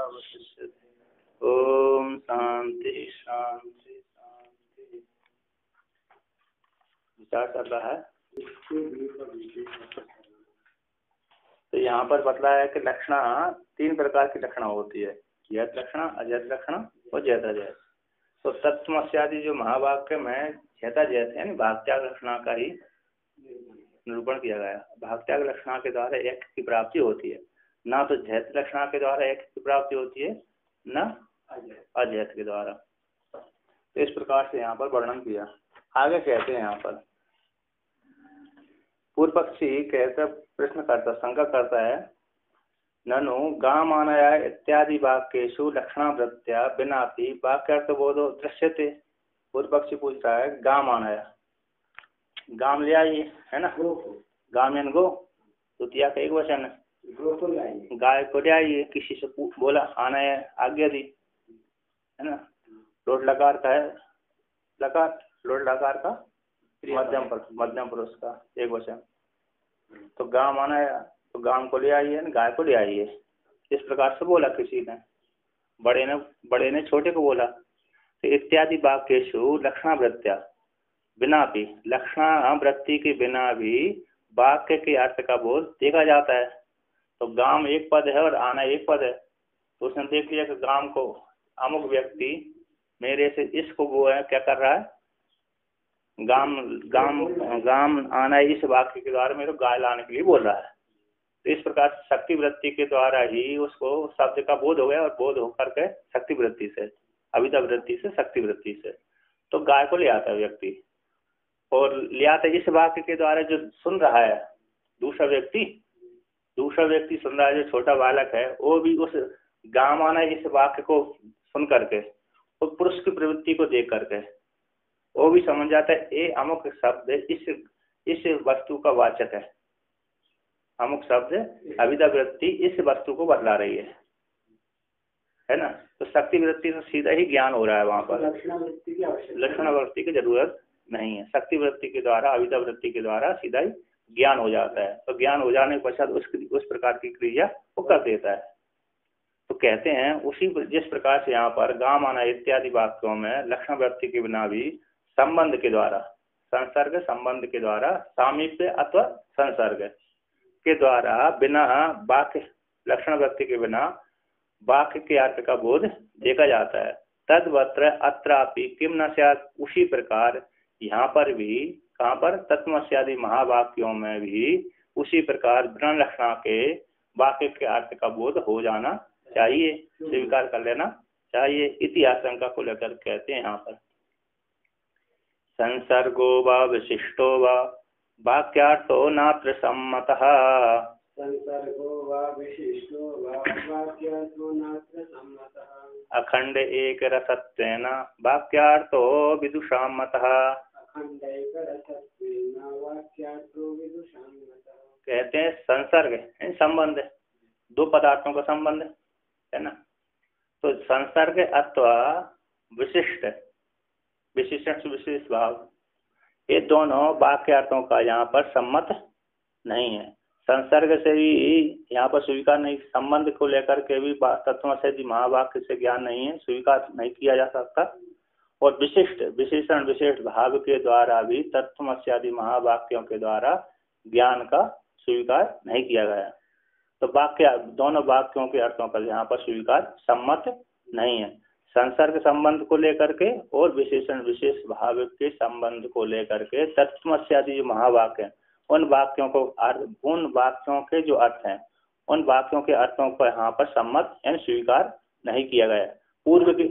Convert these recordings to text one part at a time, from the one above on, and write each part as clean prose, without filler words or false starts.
अवशिष्यते। ओम शांति शांति शांति। विचार चल रहा है। तो यहाँ पर बतलाया है कि लक्षणा 3 प्रकार की लक्षणा होती है, यत लक्षणा, अजत लक्षणा और जैताजैत। तो तत्समस्यादि जो महावाक्य में जैताजैत है, भागत्याग लक्षणा का ही निरूपण किया गया। भागत्याग लक्षणा के द्वारा एक की प्राप्ति होती है, ना तो जैत लक्षणा के द्वारा एक की प्राप्ति होती है, न अजैत के द्वारा। तो इस प्रकार से यहाँ पर वर्णन किया। आगे कहते हैं यहाँ पर पूर्व पक्षी कहता, प्रश्न करता, शंका करता है, ननु गामानया इत्यादि वाक्येषु लक्षणावृत्त्या बिनापि वाक्यार्थबोधो दृश्यते। पूर्व पक्षी पूछ रहा है, गामानया, गाम ले आइए, है ना, गाम यानी गो, द्वितीया का एक वचन है, गाय को ले आइए, किसी से बोला, आना है, आज्ञा दी, है ना। लोट लकार का है, लकार, लोट लकार का मध्यम पुरुष का एक वचन। तो गाम आना है, तो गाम को ले आइए, गाय को ले आइए, इस प्रकार से बोला किसी ने। बड़े ने छोटे को बोला। तो इत्यादि वाक्येषु लक्षणावृत्त्या बिना भी, लक्षणावृत्ति के बिना भी वाक्य के अर्थ का बोध देखा जाता है। तो गाम एक पद है और आना एक पद है, तो उसने देख लिया कि गाम को अमुक व्यक्ति मेरे से इसको वो है क्या कर रहा है, गाम आना इस वाक्य के द्वारा मेरे गाय लाने के लिए बोल रहा है। तो इस प्रकार शक्ति वृत्ति के द्वारा ही उसको शब्द का बोध हो गया, और बोध होकर के शक्ति वृत्ति से, अविद्या वृत्ति से, शक्ति वृत्ति से, तो गाय को ले आता है व्यक्ति, और ले आता है इस वाक्य के द्वारा। जो सुन रहा है दूसरा व्यक्ति सुन रहा है, जो छोटा बालक है, वो भी उस गाम आना इस वाक्य को सुन करके और पुरुष की प्रवृत्ति को देख करके वो भी समझ जाता है, ये अमुक शब्द इस वस्तु का वाचक है, अमुक शब्द अविद्या वृत्ति इस वस्तु को बतला रही है ना। तो शक्ति वृत्ति से सीधा ही ज्ञान हो रहा है वहां पर, लक्षण वृत्ति की जरूरत नहीं है। शक्ति वृत्ति के द्वारा, अविद्या वृत्ति के द्वारा सीधा ही ज्ञान हो जाता है। तो ज्ञान हो जाने के पश्चात उस प्रकार की क्रिया वो कर देता है। तो कहते हैं उसी जिस प्रकार से यहाँ पर गाम आना इत्यादि वाक्यों में लक्षण वृत्ति के बिना भी संबंध के द्वारा, संसर्ग संबंध के द्वारा, सामीप्य अथवा संसर्ग के द्वारा बिना वाक्य, लक्षण वृत्ति के बिना वाक्य के अर्थ का बोध देखा जाता है। तद्वत्र अत्रापि किम न स्यात्, उसी प्रकार यहाँ पर भी, कहाँ पर, तत्मस्यादि महावाक्यों में भी उसी प्रकार ब्रह्म लक्षणा के वाक्य के अर्थ का बोध हो जाना चाहिए, स्वीकार कर लेना चाहिए। इति आशंका को लेकर कहते हैं यहाँ पर, संसर्गो वा विशिष्टो वा वाक्यार्थो नात्र सम्मतः, अखंड एक रसत्वेन वाक्यार्थो विदुषां मतः। कहते हैं संसर्ग संबंध, दो पदार्थों का संबंध है ना। तो संसर्ग अथवा विशिष्ट, विशिष्ट विशेष भाव, ये दोनों वाक्यार्थों का यहाँ पर सम्मत नहीं है। संसर्ग से भी यहाँ पर स्वीकार नहीं, संबंध को लेकर के भी तत्वमसि महावाक्य से ज्ञान नहीं है, स्वीकार नहीं किया जा सकता। और विशिष्ट, विशेषण विशेष भाव के द्वारा भी तत्वमस्यादि महावाक्यों के द्वारा ज्ञान का स्वीकार नहीं किया गया। तो वाक्य, दोनों वाक्यों के अर्थों का यहाँ पर स्वीकार सम्मत नहीं है। संसर्ग संबंध को लेकर के और विशेषण विशेष भाव के संबंध को लेकर के तत्वमस्यादि जो महावाक्य हैं, उन वाक्यों को, उन वाक्यों के जो अर्थ हैं, उन वाक्यों के अर्थों को यहाँ पर सम्मत यानी स्वीकार नहीं किया गया। पूर्व की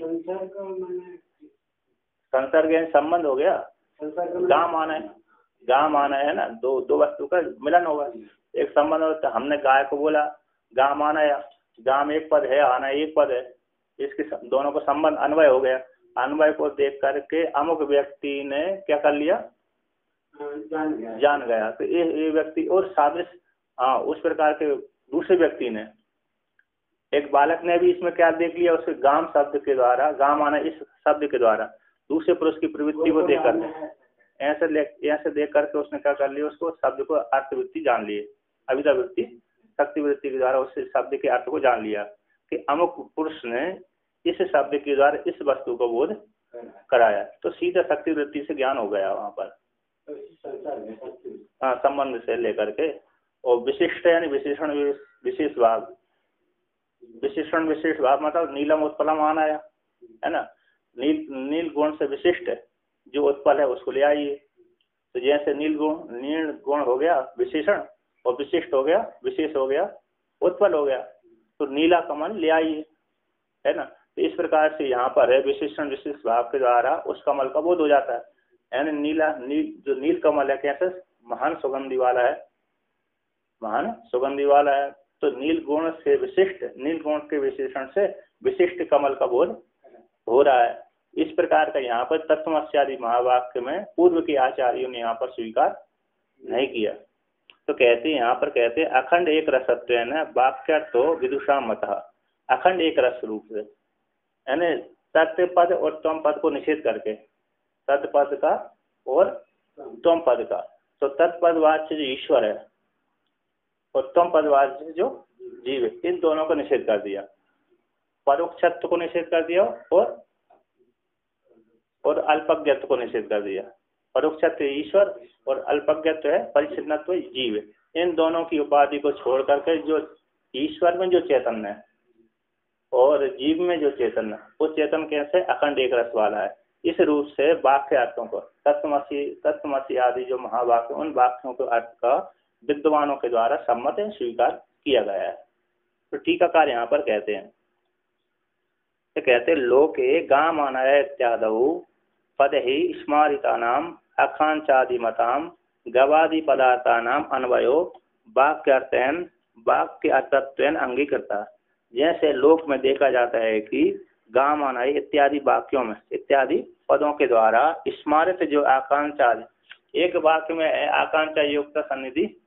संसर्ग यानी संबंध हो गया, गाम आना है ना, दो वस्तु का मिलन होगा, एक संबंध होता है। हमने गाय को बोला गाम आना, या गाम एक पद है, आना एक पद है, इसके दोनों को संबंध अन्वय हो गया। अन्वय को देख करके अमुक व्यक्ति ने क्या कर लिया, जान गया। तो ये व्यक्ति और सादृश, उस प्रकार के दूसरे व्यक्ति ने, एक बालक ने भी इसमें क्या देख लिया, उसके गाम शब्द के द्वारा, गाम आना इस शब्द के द्वारा दूसरे पुरुष की प्रवृत्ति को देख कर, ऐसे देख करके उसने क्या कर लिया, उसको शब्द को अर्थवृत्ति जान लिए, अविद्या वृत्ति शक्ति वृत्ति के द्वारा उस शब्द के अर्थ को जान लिया। कि अमुक पुरुष ने इस शब्द के द्वारा इस वस्तु को बोध कराया, तो सीधा शक्ति वृत्ति से ज्ञान हो गया वहां पर। हाँ, संबंध से लेकर के। और विशिष्ट यानी विशेषण विशेष भाव, विशेषण विशेष भाव मतलब नीलम उत्पलम आना आया है ना, नील गुण से विशिष्ट जो उत्पल है उसको ले आइए। तो जैसे नील गुण हो गया विशेषण, और विशिष्ट हो गया विशेष हो गया उत्पल हो गया, तो नीला कमल ले आइए, है ना। तो इस प्रकार से यहाँ पर है विशेषण विशेष भाव के द्वारा उस कमल का बोध हो जाता है। यानी जो नील कमल है कैसे महान सुगंधि वाला है, महान सुगंधि वाला है। तो नील गुण से विशिष्ट, नील गुण के विशेषण से विशिष्ट कमल का बोध हो रहा है। इस प्रकार का यहाँ पर तत्वमस्यादि महावाक्य में पूर्व के आचार्यों ने यहाँ पर स्वीकार नहीं किया। तो कहते यहाँ पर कहते अखंड एक रसत्व है ना वाक्यर्थो विदुषा मत, अखंड एक रस रूप से, यानी तत्व पद और त्वम पद को निषेध करके, तत्व पद का और त्वम पद का। तो तत्पद वाच्य जो ईश्वर है और त्वम पद वाच्य जो जीव है, इन दोनों को निषेध कर दिया, परोक्षत्व को निषेध कर दिया और अल्पज्ञत्व को निषेध कर दिया। परोक्षत्व ईश्वर और अल्पज्ञत्व है परिच्छिन्नत्व जीव। इन दोनों की उपाधि को छोड़ करके जो ईश्वर में जो चैतन्य है और जीव में जो चैतन्य, वो चेतन कैसे अखंड एक रस वाला है। इस रूप से वाक्य अर्थों को तत्वमसि आदि जो महावाक्य, उन वाक्यों के अर्थ का विद्वानों के द्वारा सम्मत स्वीकार किया गया है। तो टीकाकार यहाँ पर कहते हैं, तो कहते लोके गामानय इत्यादौ पद ही स्मारिता नाम अखांचादिमताम गवादि पदार्थानाम अन्वयो वाक्यर्थेन वाक्य अर्थत्वेन अंगीकृता। जैसे लोक में देखा जाता है कि गामानय इत्यादि वाक्यों में, इत्यादि पदों के द्वारा स्मारित जो आकांक्षा, एक वाक्य में है आकांक्षा युक्त सन्निधि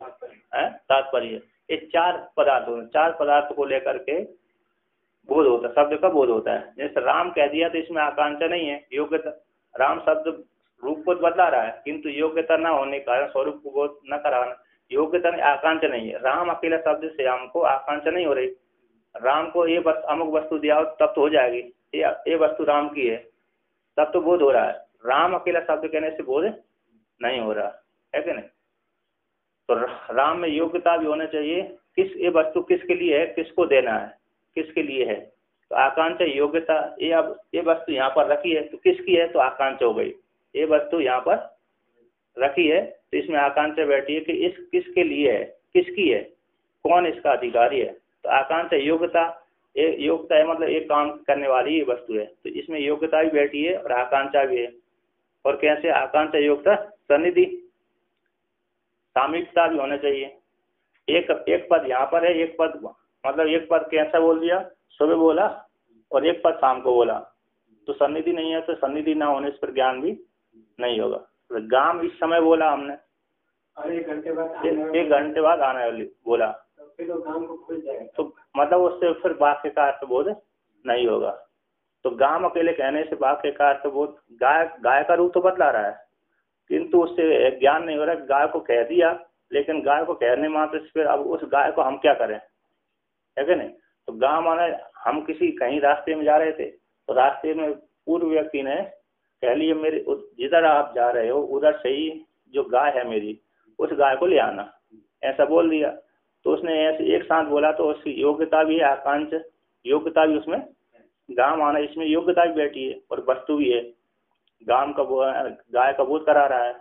तात्पर्य, इस चार पदार्थ को लेकर के बोध होता है, शब्द का बोध होता है। जैसे राम कह दिया तो इसमें आकांक्षा नहीं है, योग्यता, राम शब्द रूप को बदला रहा है किंतु योग्यता न होने के कारण स्वरूप को बोध न कराना, योग्यता नहीं, आकांक्षा नहीं है। राम अकेला शब्द से हमको आकांक्षा नहीं हो रही, राम को ये बस अमुक वस्तु दिया हो तब तो हो जाएगी, ये वस्तु राम की है तब तो बोध हो रहा है। राम अकेला शब्द कहने से बोध नहीं हो रहा है कि नहीं। तो राम में योग्यता भी होना चाहिए, ये वस्तु किसके लिए है, किसको देना है, किसके लिए है। तो आकांक्षा योग्यता, ये वस्तु यहाँ पर रखी है तो किसकी है, तो आकांक्षा हो गई। ये वस्तु यहाँ पर रखी है तो इसमें आकांक्षा बैठी है कि इस किसके लिए है, किसकी है, कौन इसका अधिकारी है। तो आकांक्षा योग्यता, योग्यता है मतलब एक काम करने वाली ये वस्तु है, तो इसमें योग्यता भी बैठी है और आकांक्षा भी है। और कैसे आकांक्षा योग्यता सन्निधि, सामीप्यता भी होना चाहिए। एक पद यहाँ पर है, एक पद मतलब एक पद कैसा बोल दिया, सुबह बोला और एक पद शाम को बोला, तो सन्निधि नहीं है, तो सन्निधि ना होने पर ज्ञान भी नहीं होगा। तो गाम इस समय बोला हमने, एक घंटे बाद आने वाली बोला, तो गाम को खुल जाएगा, तो मतलब उससे फिर वाक्य का अर्थ बोध नहीं होगा। तो गाम अकेले कहने से वाक्य का अर्थ बोध, गाय का रूप तो बदला रहा है किंतु उससे ज्ञान नहीं हो रहा। गाय को कह दिया लेकिन गाय को कहने मात्र से फिर अब उस गाय को हम क्या करें, है कि नहीं। तो गाँव माने हम किसी कहीं रास्ते में जा रहे थे, तो रास्ते में पूर्व व्यक्ति ने कह लिया मेरे जिधर आप जा रहे हो उधर से ही जो गाय है मेरी, उस गाय को ले आना, ऐसा बोल दिया। तो उसने ऐसे एक साथ बोला तो उसकी योग्यता भी है, आकांक्षा योग्यता भी उसमें, गाँव आना इसमें योग्यता भी बैठी है और वस्तु भी है, गांव का गाय का बोध करा रहा है।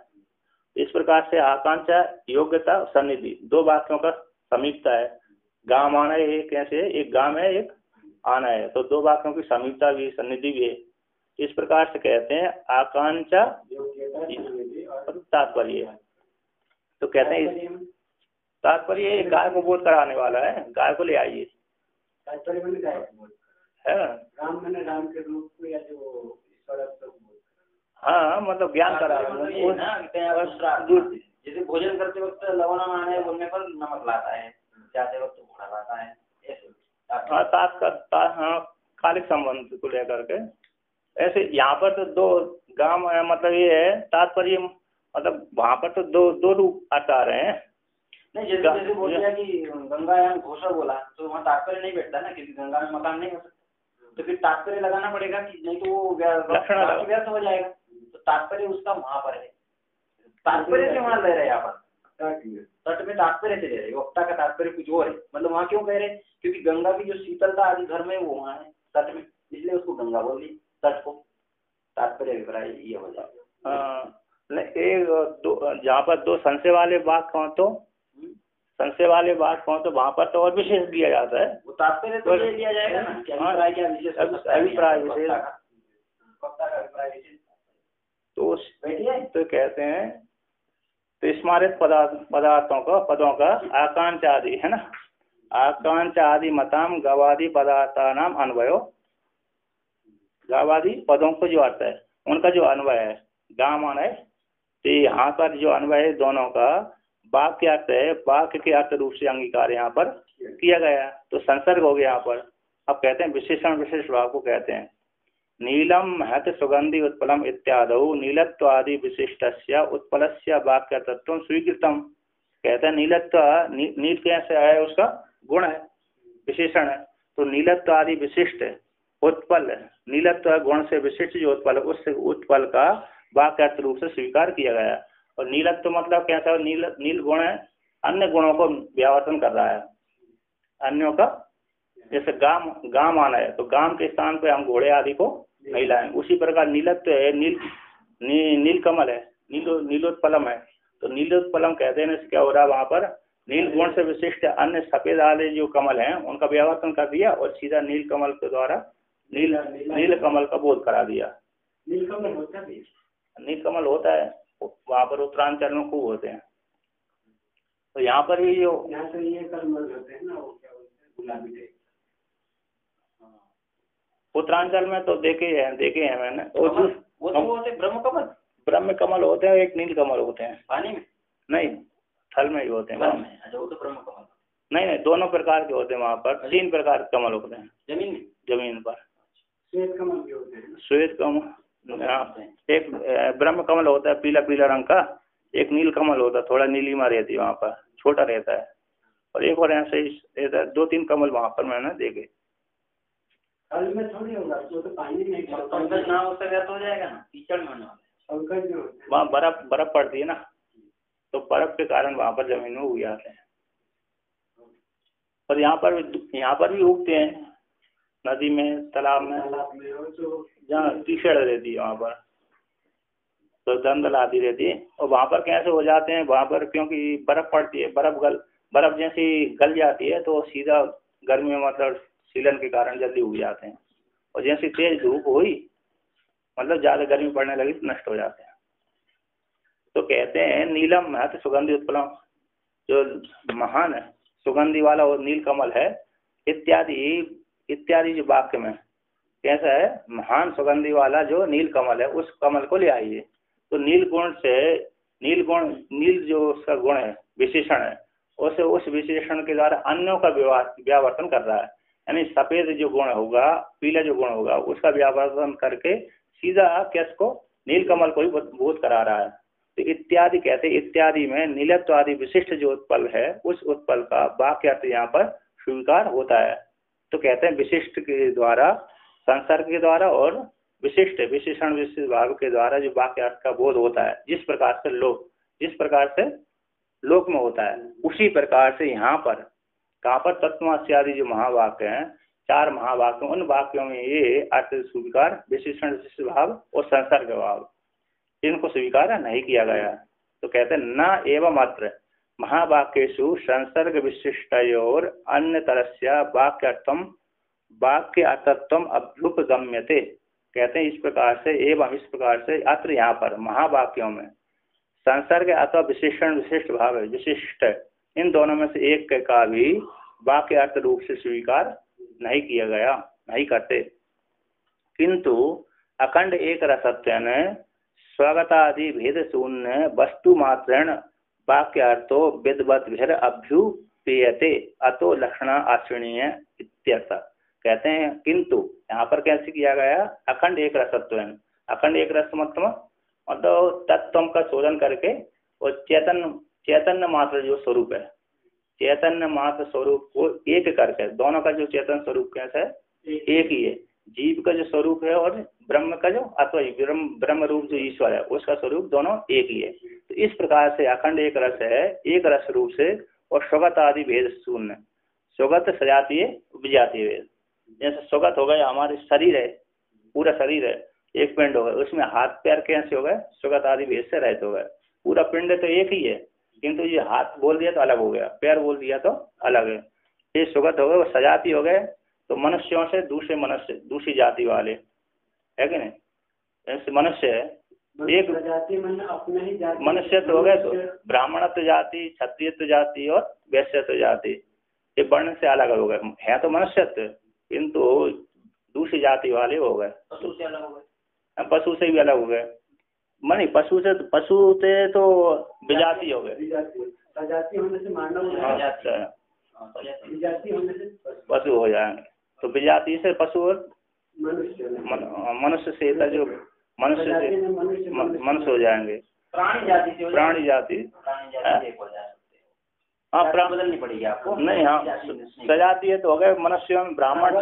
इस प्रकार से आकांक्षा योग्यता सन्निधि दो वाक्यों का समीपता है। गांव आना है कैसे, एक गांव है एक आना है, तो दो वाक्यों की समीपता भी सन्निधि भी है। इस प्रकार से कहते हैं आकांक्षा तात्पर्य। तो कहते हैं तात्पर्य गाय को बोध कराने वाला है, गाय को ले आइए। राम के रूप को या जो हाँ मतलब ज्ञान करा जैसे भोजन करते वक्त लवण आने बोलने पर नमक लाता है, जाते वक्त घोड़ा लाता है। हाँ कालिक संबंध को लेकर के ऐसे यहाँ पर तो दो गांव मतलब ये है तात्पर्य, मतलब वहाँ पर तो दो रूप अर्थ आ रहे हैं। नहीं, जैसे जैसे बोल दिया कि गंगायाम घोषा बोला तो वहाँ तात्पर्य नहीं बैठता ना, क्योंकि गंगा में मकान नहीं हो सकता, तो फिर तात्पर्य लगाना पड़ेगा कि नहीं तो वो व्यर्थ हो जाएगा। तो तात्पर्य उसका वहाँ पर है, तात्पर्य से वहाँ ले रहे हैं यहाँ पर तट में, तात्पर्य से ले रहे, वक्ता का तात्पर्य कुछ और है। मतलब वहाँ क्यों कह रहे, क्योंकि गंगा की जो शीतलता आदि धर्म है वो वहाँ है तट में, इसलिए उसको गंगा बोल दी तट को, तात्पर्य अभिप्राय ये हो जाएगा। जहाँ पर दो संशय वाले बात कहो तो संशय वाले बात कहो तो वहाँ पर तो और विशेष दिया जाता है, वो तात्पर्य तो ले लिया जाएगा ना, अभिप्राय क्या विशेष, अभिप्राय विशेष, वक्ता का अभिप्राय विशेष। तो कहते हैं तो स्मारित पदार्थों का पदों का आकांक्ष आदि है ना, आकांक्ष आदि मताम गवादि पदार्था नाम अन्वयो, गवादि पदों को जो अर्थ है उनका जो अन्वय है, गा मान है, तो यहाँ पर जो अन्वय है दोनों का वाक्य अर्थ है, वाक्य के अर्थ रूप से अंगीकार यहाँ पर किया गया, तो संसर्ग हो गया यहाँ पर। अब कहते हैं विशेषण विशेष भाव को कहते हैं नीलम महत सुगंधि उत्पलम इत्यादि नीलत्व आदि विशिष्टस्य उत्पलस्य वाक्य तत्व स्वीकृतम। कहते हैं नीलत्व, नील कैसे है, उसका गुण है, विशेषण है, तो नीलत्व आदि विशिष्ट उत्पल, नीलत्व गुण से विशिष्ट जो उत्पल, उस उत्पल का वाक्य अर्थ रूप से स्वीकार किया गया। और नीलत्व मतलब कैसा, नील गुण है, अन्य गुणों को व्यावर्तन कर रहा है, अन्यों का, जैसे गाम आना है तो गाम के स्थान पे हम घोड़े आदि को नहीं लाएं, उसी प्रकार नीलत्व है, नील कमल है, नीलोत्पलम है, तो नीलोत्पलम कहते हैं क्या हो रहा है वहाँ पर, नील गुण से विशिष्ट अन्य सफेद वाले जो कमल हैं उनका व्यावर्तन कर दिया और सीधा नील कमल के द्वारा नील कमल का बोध करा दिया। नील कमल होता है वहाँ पर, उत्तरांचल में खूब होते हैं, तो यहाँ पर भी जो उत्तरांचल में तो देखे हैं मैंने, वो तो होते ब्रह्म कमल होते हैं, एक नील कमल होते हैं, पानी में नहीं थल में ही होते हैं, वो तो ब्रह्म कमल नहीं दोनों प्रकार के होते हैं वहाँ पर, 3 प्रकार के कमल होते हैं जमीन पर, श्वेत कमल भी होते हैं, श्वेत कमल, एक ब्रह्म कमल होता है पीला पीला रंग का, एक नील कमल होता है थोड़ा नीलिमा रहती है वहाँ पर, छोटा रहता है, और एक और ऐसे ही रहता है, 2-3 कमल वहाँ पर मैंने देखे। थल में थोड़ी होगा, तो पानी में ना हो जाएगा ना, कीचड़ में वहाँ बर्फ पड़ती है ना, तो बर्फ के कारण वहाँ पर जमीन में उग जाते हैं, और यहाँ पर भी उगते हैं नदी में, तालाब में जहाँ कीचड़ रहती है वहाँ पर, तो दंदल आदि रहती है, और वहाँ पर कैसे हो जाते हैं, वहाँ पर क्योंकि बर्फ पड़ती है, बर्फ जैसी गल जाती है तो सीधा गर्मी में मतलब सीलन के कारण जल्दी उग जाते हैं, और जैसे तेज धूप हुई मतलब ज़्यादा गर्मी पड़ने लगी तो नष्ट हो जाते हैं। तो कहते हैं नीलम महत सुगंधि उत्पलम, जो महान सुगंधि वाला वो नील कमल है, इत्यादि जो वाक्य में कैसा है, महान सुगंधि वाला जो नील कमल है उस कमल को ले आइए, तो नील जो उसका गुण है, विशेषण है, उस विशेषण के द्वारा अन्यों का व्यावर्तन कर रहा है, यानी सफेद जो गुण होगा, पीला जो गुण होगा उसका व्यावर्तन करके सीधा कैस को नील कमल को ही बोध करा रहा है। तो इत्यादि कहते हैं, इत्यादि में नीलत्व आदि विशिष्ट जो उत्पल है उस उत्पल का वाक्य अर्थ यहाँ पर स्वीकार होता है। तो कहते हैं विशिष्ट के द्वारा, संसर्ग के द्वारा और विशिष्ट विशेषण विशिष्ट भाव के द्वारा जो वाक्य अर्थ का बोध होता है, जिस प्रकार से लोक में होता है, उसी प्रकार से यहाँ पर कहाँ पर तत्वमसि आदि जो महावाक्य हैं, 4 महावाक्यों, उन वाक्यों में ये अर्थ स्वीकार, विशेषण विशिष्ट भाव और संसर्ग भाव, इनको स्वीकार नहीं किया गया। तो कहते हैं न एवं अत्र महावाक्येषु संसर्ग विशिष्टयोर अन्य तरस्य वाक्यार्थम वाक्य अर्थत्वम अभ्युपगम्यते। कहते हैं इस प्रकार से, एवं इस प्रकार से अत्र यहाँ पर महावाक्यों में संसर्ग अथवा विशेषण विशिष्ट भाव है, विशिष्ट, इन दोनों में से एक का भी वाक्य अर्थ रूप से स्वीकार नहीं किया गया, नहीं करते, किंतु अखंड एक रसत्वेन स्वागतादि भेद शून्य वस्तु मात्रेण वाक्यार्थो विद्वद्भिर अभ्युपेयते अतो लक्षण आश्रणीय इत्यर्थ। कहते हैं किंतु यहाँ पर कैसे किया गया, अखंड एक रसत्वेन, अखंड एक रस मतलब तत्व का शोधन करके, और चैतन्य मात्र जो स्वरूप है, चैतन्य मात्र स्वरूप को एक करके, दोनों का जो चेतन स्वरूप कैसा है, एक ही है। जीव का जो स्वरूप है और ब्रह्म का जो अथवा ब्रह्म रूप जो ईश्वर है उसका स्वरूप दोनों एक ही है। तो इस प्रकार से अखंड एक रस है, एक रस रूप से, और स्वगत आदि भेद शून्य। स्वगत सजातीय विजातीय भेद, जैसे स्वगत हो गया हमारे शरीर है, पूरा शरीर है, एक पिंड हो गया, उसमें हाथ पैर कैसे हो गए, स्वगत आदि भेद से रहित हो गए। पूरा पिंड तो एक ही है, किंतु ये हाथ बोल दिया तो अलग हो गया, पैर बोल दिया तो अलग है। ये स्वगत हो गए, वो सजाती हो गए। तो मनुष्यों से दूसरे मनुष्य, दूसरी जाति वाले है कि नहीं, जैसे मनुष्य है एक मनुष्यत्व हो गए, तो ब्राह्मणत्व जाति, क्षत्रियत्व जाति और वैश्यत्व जाति, ये वर्ण से अलग हो गए। है तो मनुष्यत्व, किंतु दूसरी जाति वाले हो गए, पशु से अलग हो गए, पशु से भी अलग हो गए। मानी पशु से तो विजाति हो गए, प्रजाति होने से मानव पशु हो जाएंगे। तो विजाति से पशु और मनुष्य से जो मनुष्य से मनुष्य हो जाएंगे। प्राणी जाति हाँ, बदलनी पड़ेगी आपको। नहीं, हाँ सजाती है तो हो गए मनुष्य, ब्राह्मण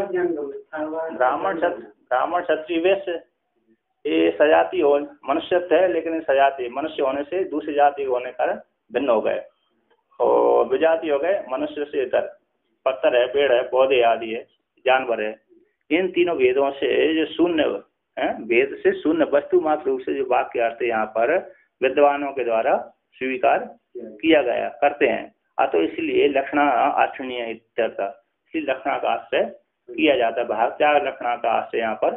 क्षत्रिय वैश्य, ये सजाती हो मनुष्यत्व है, लेकिन सजाती मनुष्य होने से दूसरी जाति होने कारण भिन्न हो गए। और विजाति हो गए मनुष्य से इतर, पत्थर है, पेड़ है, पौधे आदि है, जानवर है। इन तीनों भेदों से जो शून्य है, भेद से शून्य वस्तु मात्र रूप से जो वाक्य अर्थ यहाँ पर विद्वानों के द्वारा स्वीकार किया गया करते हैं। तो इसलिए लक्षणा आश्रनीय इत्यर्थ, इसलिए लक्षणाकाश से किया जाता है, भाग त्याग लक्षणाकाश से यहाँ पर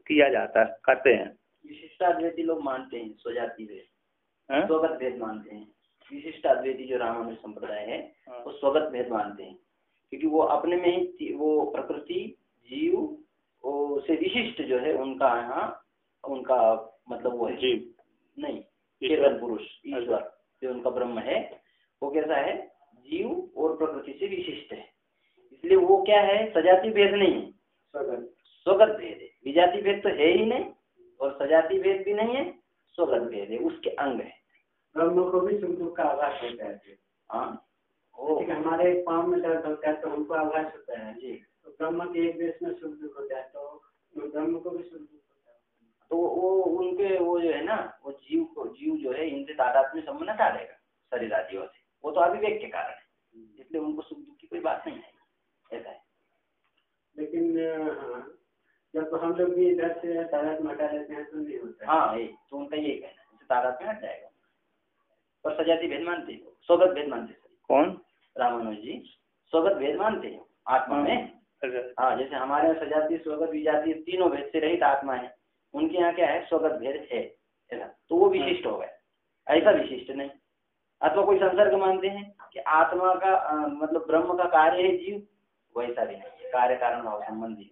किया जाता है, करते हैं। विशिष्टाद्वैती लोग मानते हैं स्वजाति भेद, स्वगत भेद मानते हैं। विशिष्टाद्वैती जो रामानुज संप्रदाय है वो स्वगत भेद मानते हैं, क्योंकि वो अपने में ही वो प्रकृति जीव से विशिष्ट जो है उनका यहाँ उनका मतलब वो है जीव नहीं, चेतन पुरुष ईश्वर जो उनका ब्रह्म है वो कैसा है, जीव और प्रकृति से विशिष्ट है। इसलिए वो क्या है, सजाति भेद नहीं है, स्वगत भेद है। विजाति भेद तो है ही नहीं और सजाति भेद भी नहीं है, स्वगत भेद है, उसके अंग है। ब्रह्म को भी सुख दुख का आभास होता है। हाँ, हमारे पाँव में दर्द होता है तो हमको आभास होता है जी, तो ब्रह्म के एक देश में सुख दुख होता है तो ब्रह्म को भी सुख दुख होता है। तो वो उनके वो जो है ना, वो जीव जो है इनसे तादात्म्य संबंध हटा देगा शरीर आदियों से, वो तो अभिवेक के कारण है, इसलिए उनको सुख दुख की कोई बात नहीं है, ऐसा है। लेकिन जब हम लोग भी इधर से तादात्म्य हटा लेते हैं तो नहीं होता है। हाँ, ये तो उनका ये कहना है, तादात्म्य हट जाएगा। और सजाति भेद मानते हैं, स्वगत भेद मानते हैं। कौन? रामानुज जी स्वगत भेद मानते हैं आत्मा में। हाँ, जैसे हमारे यहाँ सजाति स्वगत विजाति तीनों भेद से रहित आत्मा है, उनके यहाँ क्या है, स्वगत भेद है ऐसा, तो वो विशिष्ट हो गए, ऐसा विशिष्ट नहीं। अथवा कोई संसर्ग मानते हैं कि आत्मा का मतलब ब्रह्म का कार्य है जीव, वैसा भी नहीं है, कार्य कारण भाव संबंधी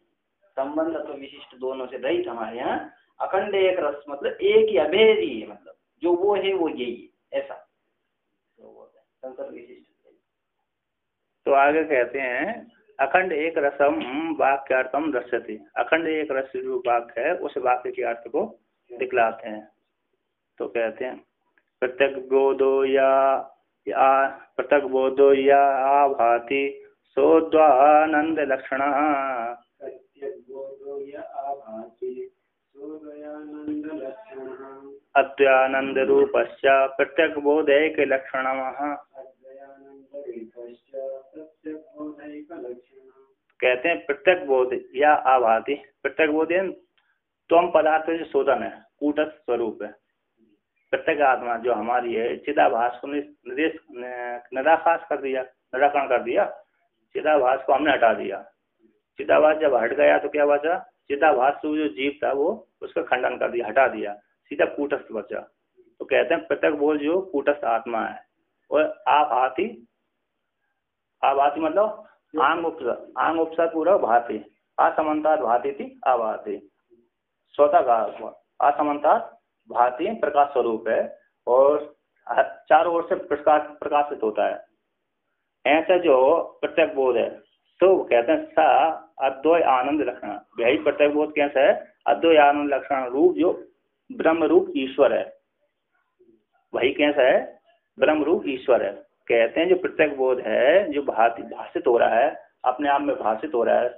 संबंध तो विशिष्ट दोनों से रहित हमारे यहाँ अखंड एक रस, मतलब एक ही अभेद ही है, मतलब जो वो है वो यही है, ऐसा तो संसर्ग विशिष्ट। तो आगे कहते हैं अखंड एक रसम वाक्यार्थम दर्शति, अखंड एक रस जो वाक्य है उस वाक्य के अर्थ को दिखलाते हैं। तो कहते हैं प्रत्यक बोधो या आभाति सोद्वानंद लक्षण, अद्वयानंद रूपश्च प्रत्यक बोधैक लक्षणमः। कहते हैं प्रत्यक बोध या आभाति, प्रत्यक बोध त्वम पदार्थ से शोधन है, कूटस्थ स्वरूप है। प्रत्येक आत्मा जो हमारी है चिदाभास को निराकाश कर दिया, निराकरण कर दिया, चिदाभास को हमने हटा दिया। चिदाभास जब हट गया तो क्या बचा, चिदाभास जो जीव था वो उसका खंडन कर दिया, हटा दिया, सीधा कूटस्थ बचा। तो कहते हैं प्रत्येक बोध जो कूटस्थ आत्मा है। और आभाति मतलब आंग उपसर्ग पूर्वक भाति, असमन्तात भाति थी आभाति, स्वतः का असमन्तात भाति प्रकाश स्वरूप है और चारों ओर से प्रकाशित होता है। ऐसा जो प्रत्येक बोध है तो कहते हैं सा अद्वय आनंद लक्षण, यही प्रत्येक बोध कैसा है, अद्वय आनंद लक्षण रूप जो ब्रह्म रूप ईश्वर है, वही कैसा है, ब्रह्म रूप ईश्वर है। कहते हैं जो प्रत्यक्ष बोध है, जो भाषित हो रहा है, अपने आप में भाषित हो रहा है,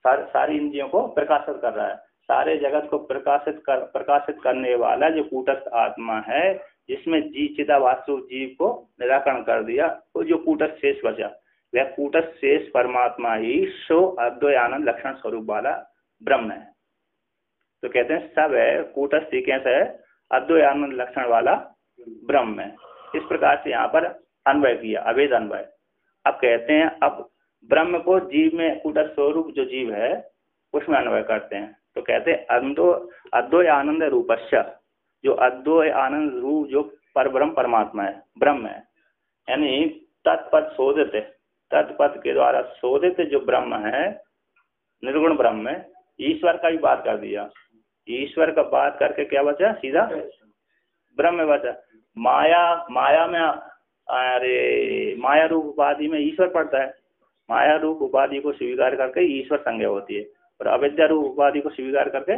सारी इंद्रियों को प्रकाशित कर रहा है, सारे जगत को प्रकाशित करने वाला जो कूटस्थ आत्मा है, जिसमें चिदाभास जीव को निराकरण कर दिया, वो जो कूटस्थ शेष बचा, वह कूटस्थ शेष परमात्मा ही सो अद्वैत आनंद लक्षण स्वरूप वाला ब्रह्म है। तो कहते हैं सब है कूटस्थ कैसे है, अद्वैत आनंद लक्षण वाला ब्रह्म है। इस प्रकार से यहाँ पर अन्वय किया, अभेद अन्वय। अब कहते हैं अब ब्रह्म को जीव में कूटस्थ स्वरूप जो जीव है उसमें अन्वय करते हैं। तो कहते हैं अद्वैत आनंद रूपस्य, जो अद्वैत आनंद रूप जो परब्रह्म परमात्मा है, ब्रह्म है, यानी तत्पद शोधित, तत्पद के द्वारा शोधित जो ब्रह्म है, निर्गुण ब्रह्म है। ईश्वर का भी बात कर दिया, ईश्वर का बात करके क्या बचा, सीधा ब्रह्म बचा। माया में अरे माया रूप उपाधि में ईश्वर पड़ता है, माया रूप उपाधि को स्वीकार करके ईश्वर संज्ञा होती है, और अविद्या रूप उपाधि को स्वीकार करके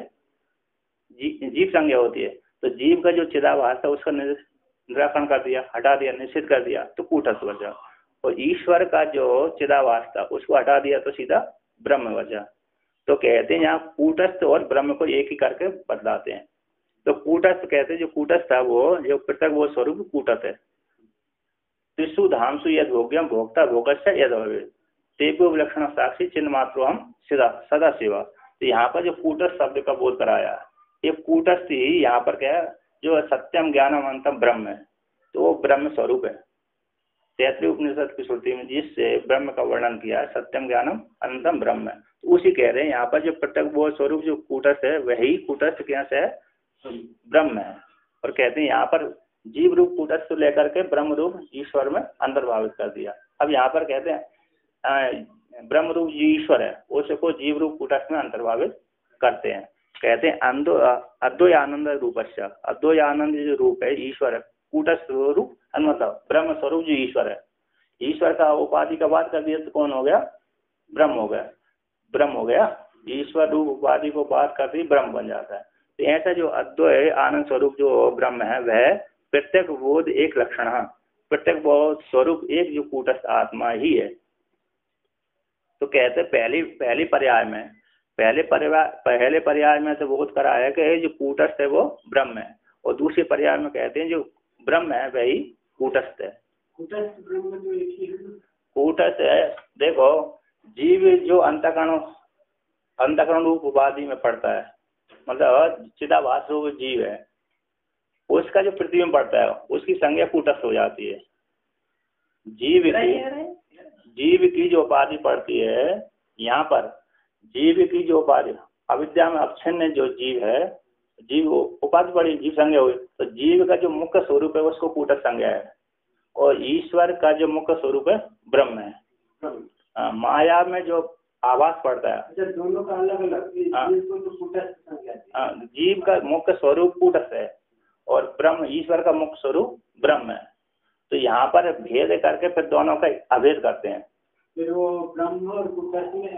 जीव संज्ञा होती है। तो जीव का जो चिदाभास था उसका निराकरण कर दिया, हटा दिया, निश्चित कर दिया, तो कूटस्थ बचा। और ईश्वर का जो चिदाभास था उसको हटा दिया तो सीधा ब्रह्म बचा। तो कहते हैं यहाँ कूटस्थ और ब्रह्म को एक ही करके बदलाते हैं। तो कूटस्थ कहते हैं जो कूटस्थ था वो जो पृथक वो स्वरूप कूटस्थ है। त्रिषु धामसु यद भोग्यम भोक्ता भोगस्य यद भवेत् तेभ्यो विलक्षण साक्षी चिन्ह मात्रो हम सदा सेवा। तो यहाँ पर जो कूटस्थ शब्द का बोध कराया, ये कूटस्थ ही यहाँ पर क्या है, जो सत्यम ज्ञानम अनंतम ब्रह्म है, तो वो ब्रह्म स्वरूप है। तैत्तिरीय उपनिषद की श्रुति में जिससे ब्रह्म का वर्णन किया है, सत्यम ज्ञानम अनंतम ब्रह्म है, तो उसी कह रहे हैं यहाँ पर जो प्रत्यक्ष बोध स्वरूप जो कूटस्थ है वही कूटस्थ क्या से है, ब्रह्म है। और कहते हैं यहाँ पर जीव रूप कूटस्थ लेकर के ब्रह्म रूप ईश्वर में अंतर्भावित कर दिया। अब यहाँ पर कहते हैं ब्रह्म रूप जो ईश्वर है उसको जीव रूप कूटस्थ में अंतर्भावित करते हैं। कहते हैं अद्वैत आनंद रूपस्य, अद्वैत आनंद जो रूप है ईश्वर है, कूटस्थ रूप मतलब ब्रह्म स्वरूप जो ईश्वर है, ईश्वर का उपाधि का बात कर दिया तो कौन हो गया, ब्रह्म हो गया, ब्रह्म हो गया। ईश्वर रूप उपाधि को बात कर दी ब्रह्म बन जाता है। तो ऐसा जो अद्वैत आनंद स्वरूप जो ब्रह्म है वह प्रत्येक बोध एक लक्षण, प्रत्येक बोध स्वरूप एक जो कूटस्थ आत्मा ही है। तो कहते पहली पर्याय में तो बोध करा है कि जो कूटस्थ है वो ब्रह्म है, और दूसरे पर्याय में कहते हैं जो ब्रह्म है वही कूटस्थ है। कूटस्थ ब्रह्म जो एक ही है, कूटस्थ है। देखो जीव जो अंतःकरण रूप उपाधि में पड़ता है, मतलब चिदाभास रूप जीव है, उसका जो पृथ्वी में पड़ता है उसकी संज्ञा कूटस्थ हो जाती है। जीव की जो उपाधि पड़ती है, यहाँ पर जीव की जो उपाधि अविद्या में अवच्छिन्न जो जीव है, जीव उपाधि पड़ी, जीव संज्ञा हुई, तो जीव का जो मुख्य स्वरूप है उसको कूटस्थ संज्ञा है, और ईश्वर का जो मुख्य स्वरूप है ब्रह्म है। माया में जो आभास पड़ता है, दोनों का अलग अलग, जीव का मुख्य स्वरूप कूटस्थ है और ब्रह्म ईश्वर का मुख्य स्वरूप ब्रह्म है। तो यहाँ पर भेद करके फिर दोनों का अभेद करते हैं, फिर वो ब्रह्म और कूटस्थ में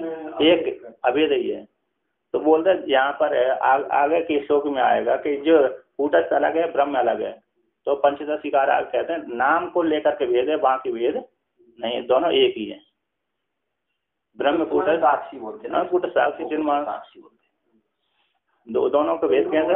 एक अभेद ही है। तो बोलते हैं यहाँ पर है आगे के श्लोक में आएगा कि जो कूटस्थ अलग है ब्रह्म अलग है। तो पंचदशिकार कहते हैं नाम को लेकर के भेद है, बाकी भेद नहीं, दोनों एक ही है। ब्रह्म कूटस्थ साक्षी बोलते हैं ना, कूटस्थ साक्षी चिन्ह साक्षी बोलते हैं। दोनों का भेद कैसे,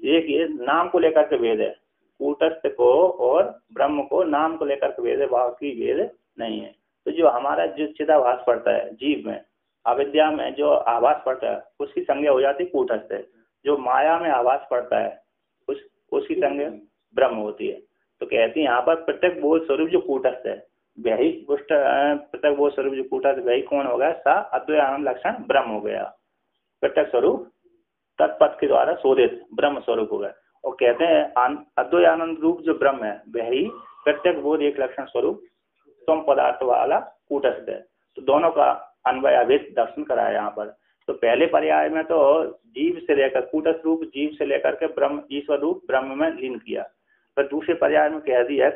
एक ही नाम को लेकर के भेद है, कूटस्थ को और ब्रह्म को नाम को लेकर के भेद है, बाकी भेद नहीं है। तो जो हमारा जो चिदाभास पड़ता है जीव में, अविद्या में जो आभास पड़ता है उसकी संज्ञा हो जाती है कूटस्थ है। जो माया में आभास पड़ता है उसकी संज्ञा ब्रह्म होती है। तो कहते हैं यहाँ पर प्रत्येक बोध स्वरूप जो कूटस्थ है वही प्रत्येक बोध स्वरूप जो कूटस्थ वही कौन हो गया, सा अद्वैत आनंद लक्षण ब्रह्म हो गया। प्रत्येक स्वरूप तत्पद के द्वारा शोधित ब्रह्म स्वरूप हो गया। और कहते हैं अद्वैत आनंद रूप जो ब्रह्म है वही प्रत्येक बोध एक लक्षण स्वरूप स्वयं पदार्थ वाला कूटस्थ है। तो दोनों का अन्वय अभेद दर्शन कराया यहाँ पर। तो पहले पर्याय में तो जीव से लेकर कूटस्थ रूप जीव से लेकर के ब्रह्म ईश्वर रूप ब्रह्म में लीन किया। पर दूसरे पर्याय में कह दिया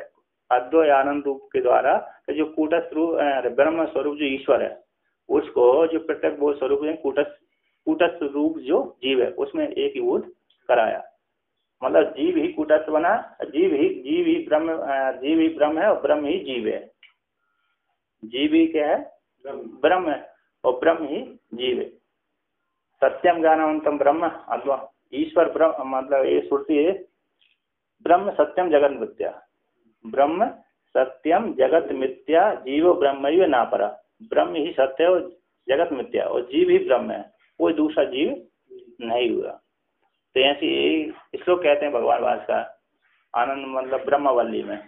अद्वैत आनंद रूप के द्वारा जो कूटस्थ रूप ब्रह्म स्वरूप जो ईश्वर है उसको जो प्रत्येक बोध स्वरूप है कूटस्थ रूप जो जीव है उसमें एक ही बोध कराया। मतलब जीव ही कूटस्थ बना, जीव ही ब्रह्म है और ब्रह्म ही जीव है। जीव ही क्या है? ब्रह्म है और ब्रह्म ही जीव है। सत्यम ज्ञानवंतम ब्रह्म अथवा ईश्वर ब्रह्म, मतलब ये श्रुति है ब्रह्म सत्यम जगत मिथ्या, ब्रह्म सत्यम जगत मिथ्या, जीवो ब्रह्म ना परा। ब्रह्म ही सत्य है और जगत मिथ्या और जीव ही ब्रह्म है, कोई दूसरा जीव नहीं हुआ। तो ऐसी इसको कहते हैं भगवान भास्कर आनंद मतलब ब्रह्मवल्ली में।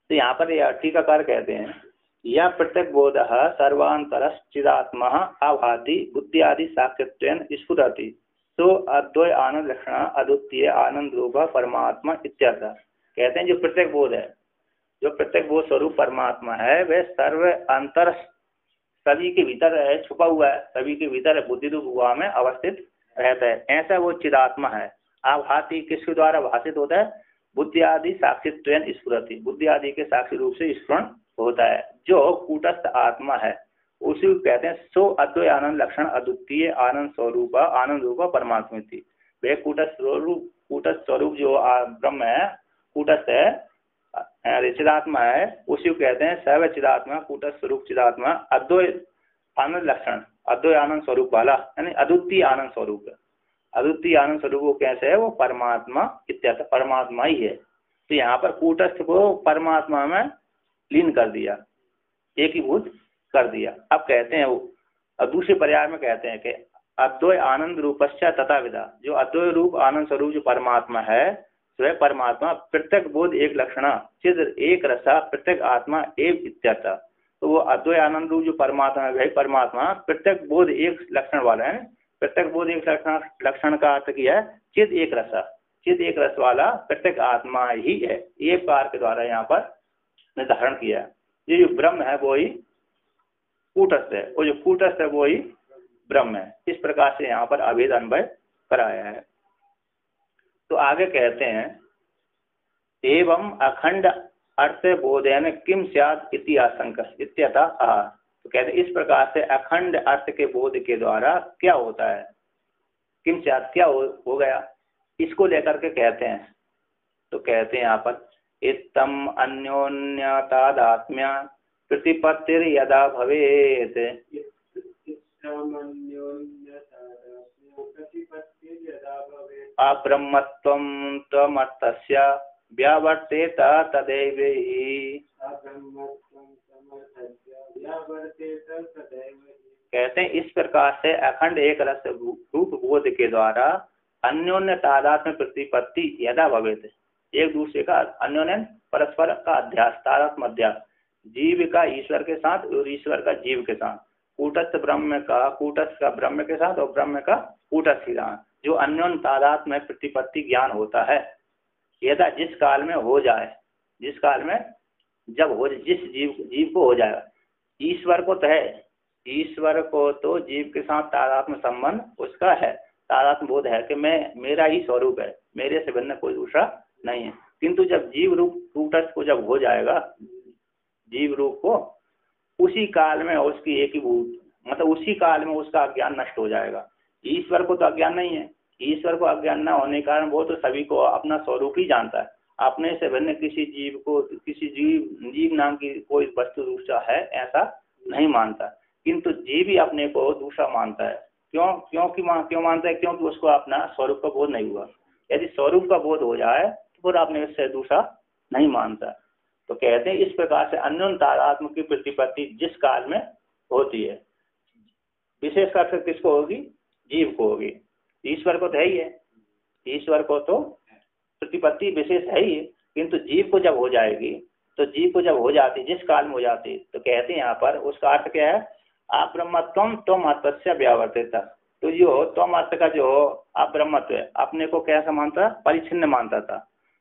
तो यहाँ पर यह टीकाकार कहते हैं यह प्रत्येक बोध सर्वांतरश्चिदात्मा आभाति बुद्धि आदि साक्षित्वेन स्फुरति तो अद्वय आनंद लक्षण अद्वितीय आनंद रूप परमात्मा इत्यादि। कहते हैं जो प्रत्येक बोध है, जो प्रत्येक बोध स्वरूप परमात्मा है, वह सर्व अंतर सभी के भीतर है, छुपा हुआ है, सभी के भीतर है, बुद्धि रूप गुहा में अवस्थित रहता है। ऐसा वो चिदात्मा है। आभाति किसके द्वारा भाषित होता है? बुद्धि आदि साक्षित्वेन स्फुरति, बुद्धि आदि के साक्षी रूप से स्फुरण होता है। जो कूटस्थ आत्मा है उसी को कहते हैं सो अद्वय आनंद लक्षण अद्वितीय आनंद स्वरूप आनंद रूप परमात्मा थी। वे कूटस्थ स्वरूप जो ब्रह्म है, कूटस्थ है, चिदात्मा है, उसी को कहते हैं सर्व चिदात्मा कूटस्थ स्वरूप चिदात्मा अद्वय आनंद लक्षण, अद्वय आनंद स्वरूप वाला, यानी अद्वितीय आनंद स्वरूप। अद्वितीय आनंद स्वरूप वो कैसे है? वो परमात्मा इत्यादि, परमात्मा ही है। तो यहाँ पर कूटस्थ को परमात्मा में लीन कर दिया, एकीभूत कर दिया। अब कहते हैं वो, अब दूसरे पर्याय में कहते हैं कि अद्वय आनंद रूपस्य तथा विदा, जो अद्वय रूप आनंद स्वरूप जो परमात्मा है, वह परमात्मा प्रत्येक बोध एक लक्षण चिद एक रसा प्रत्येक आत्मा एक इत्यर्थ। तो वो अद्वय आनंद रूप जो परमात्मा है, वही परमात्मा प्रत्येक बोध एक लक्षण वाला है। प्रत्येक बोध एक लक्षण का अर्थ किया है चिद एक रसा, चिद एक रस वाला प्रत्येक आत्मा ही है। ये पार के द्वारा यहाँ पर निर्धारण किया है। ये जो ब्रह्म है वो ही कूटस्थ है, और जो कूटस्थ है वो ही ब्रह्म है। इस प्रकार से यहाँ पर अभेद अन्वय कराया है। तो आगे कहते हैं एवं अखंड अर्थ बोधेन किम स्यात् इति आशंका इत्यतः आह। तो कहते हैं इस प्रकार से अखंड अर्थ के बोध के द्वारा क्या होता है, किम स्यात् क्या हो गया, इसको लेकर के कहते हैं। तो कहते हैं यहाँ पर इत्तम अन्योन्यतादात्म्य प्रतिपत्तिर यदा भवेत् अब्रह्मत्वं त्वमर्थस्य व्यावर्तेत तदैव हि। कहते हैं इस प्रकार से अखंड एक रस रूप बोध के द्वारा अन्योन्य तादात्म्य प्रतिपत्ति यदा भवेत्, एक दूसरे का अन्योन्य परस्पर का अध्यास, तादात्म्य अध्यास, जीव का ईश्वर के साथ और ईश्वर का जीव के साथ, कूटस्थ का ब्रह्म के साथ और ब्रह्म का कूटस्थ के साथ जो अन्योन्य तादात्म्य प्रतिपत्ति ज्ञान होता है, यदा जिस काल में हो जाए, जिस काल में जब हो, जिस जीव को हो जाएगा। ईश्वर को तो है, ईश्वर को तो जीव के साथ तादात्म्य संबंध उसका है, तादात्म्य बोध है कि मैं मेरा ही स्वरूप है, मेरे से भिन्न कोई दूसरा नहीं है। किंतु जब जीव रूप कूटस्थ को जब हो जाएगा, जीव रूप को, उसी काल में उसकी एकीभूत, मतलब उसी काल में उसका अज्ञान नष्ट हो जाएगा। ईश्वर को तो अज्ञान नहीं है, ईश्वर को अज्ञान न होने के कारण वो तो सभी को अपना स्वरूप ही जानता है, अपने से भिन्न किसी जीव को, किसी जीव नाम की कोई वस्तु दूसरा है ऐसा नहीं मानता। किंतु जीव ही अपने को दूसरा मानता है। क्यों मानता है? क्योंकि उसको अपना स्वरूप का बोध नहीं हुआ। यदि स्वरूप का बोध हो जाए तो फिर अपने से दूसरा नहीं मानता। तो कहते हैं इस प्रकार से अन्योन्य तादात्म्य की प्रतिपत्ति जिस काल में होती है, विशेषकर से किसको होगी? जीव को होगी। ईश्वर को तो है ही है, ईश्वर को तो प्रतिपत्ति विशेष है ही, किंतु जीव को जब हो जाएगी, तो जीव को जब हो जाती, जिस काल में हो जाती, तो कहते हैं यहाँ पर उसका अर्थ क्या है? अब्रह्मत्वम त्वमर्थस्य व्यावर्तेत। तो जो त्वमर्थ का जो अब्रह्मत्व है, अपने को कैसा मानता? परिच्छिन्न मानता था।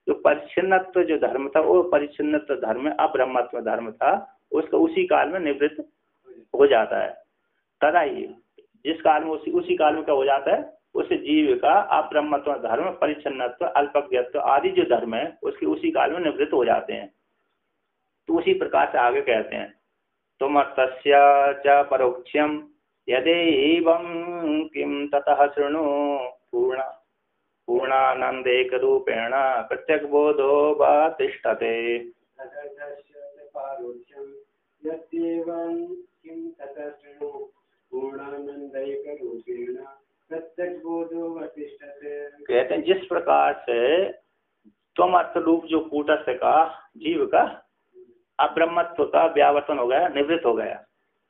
जो परिच्छिन्नत्व जो धर्म था, वो परिच्छिन्नत्व धर्म अब्रह्मत्व धर्म था, उसका उसी काल में निवृत्त हो जाता है। तदा ही जिस काल में उसी काल में क्या हो जाता है? उस जीव का अब्रह्मत्व धर्म, परिच्छिन्नत्व, अल्पज्ञत्व आदि जो धर्म है उसके उसी काल में निवृत्त हो जाते हैं। तो उसी प्रकार से आगे कहते हैं तुम तस्य च परोक्षम यदेवं किम ततः शृणु पूर्ण। पूर्णानंद एक रूपेण प्रत्यक बोधो वा तिष्ठते। तदर्थस्य पारोक्षं यत्येवं किं ततः शृणु पूर्णानन्दैकरूपेण प्रत्यग्बोधो वा तिष्ठते। कहते हैं जिस प्रकार से त्वम अर्थ रूप जो कूटस्थ का जीव का अब्रह्मत्व का व्यावर्तन हो गया, निवृत्त हो गया,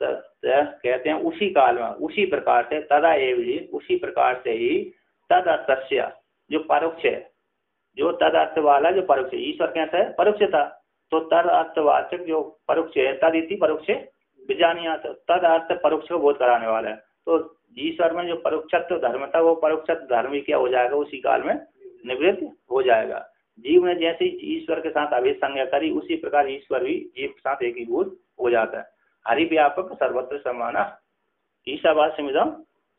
तो कहते हैं उसी काल में उसी प्रकार से तदा एव ही उसी प्रकार से ही तद अर्थस्य जो परोक्ष है, जो तद अर्थ वाला जो परोक्ष है, ईश्वर कैसा है परोक्ष था, तो तद अर्थवाचक जो परोक्ष है तद इति परोक्ष विजानिया, तद अर्थ परोक्ष को बोध कराने वाला है। तो ईश्वर में जो परोक्षत्व धर्म था वो परोक्षत्व धर्म ही क्या हो जाएगा, उसी काल में निवृत्त हो जाएगा। जीव ने जैसे ईश्वर के साथ अभेद संज्ञा करी उसी प्रकार ईश्वर भी जीव के साथ एकीभूत हो जाता है। हरि व्यापक सर्वत्र समान ईशावास्यमिदं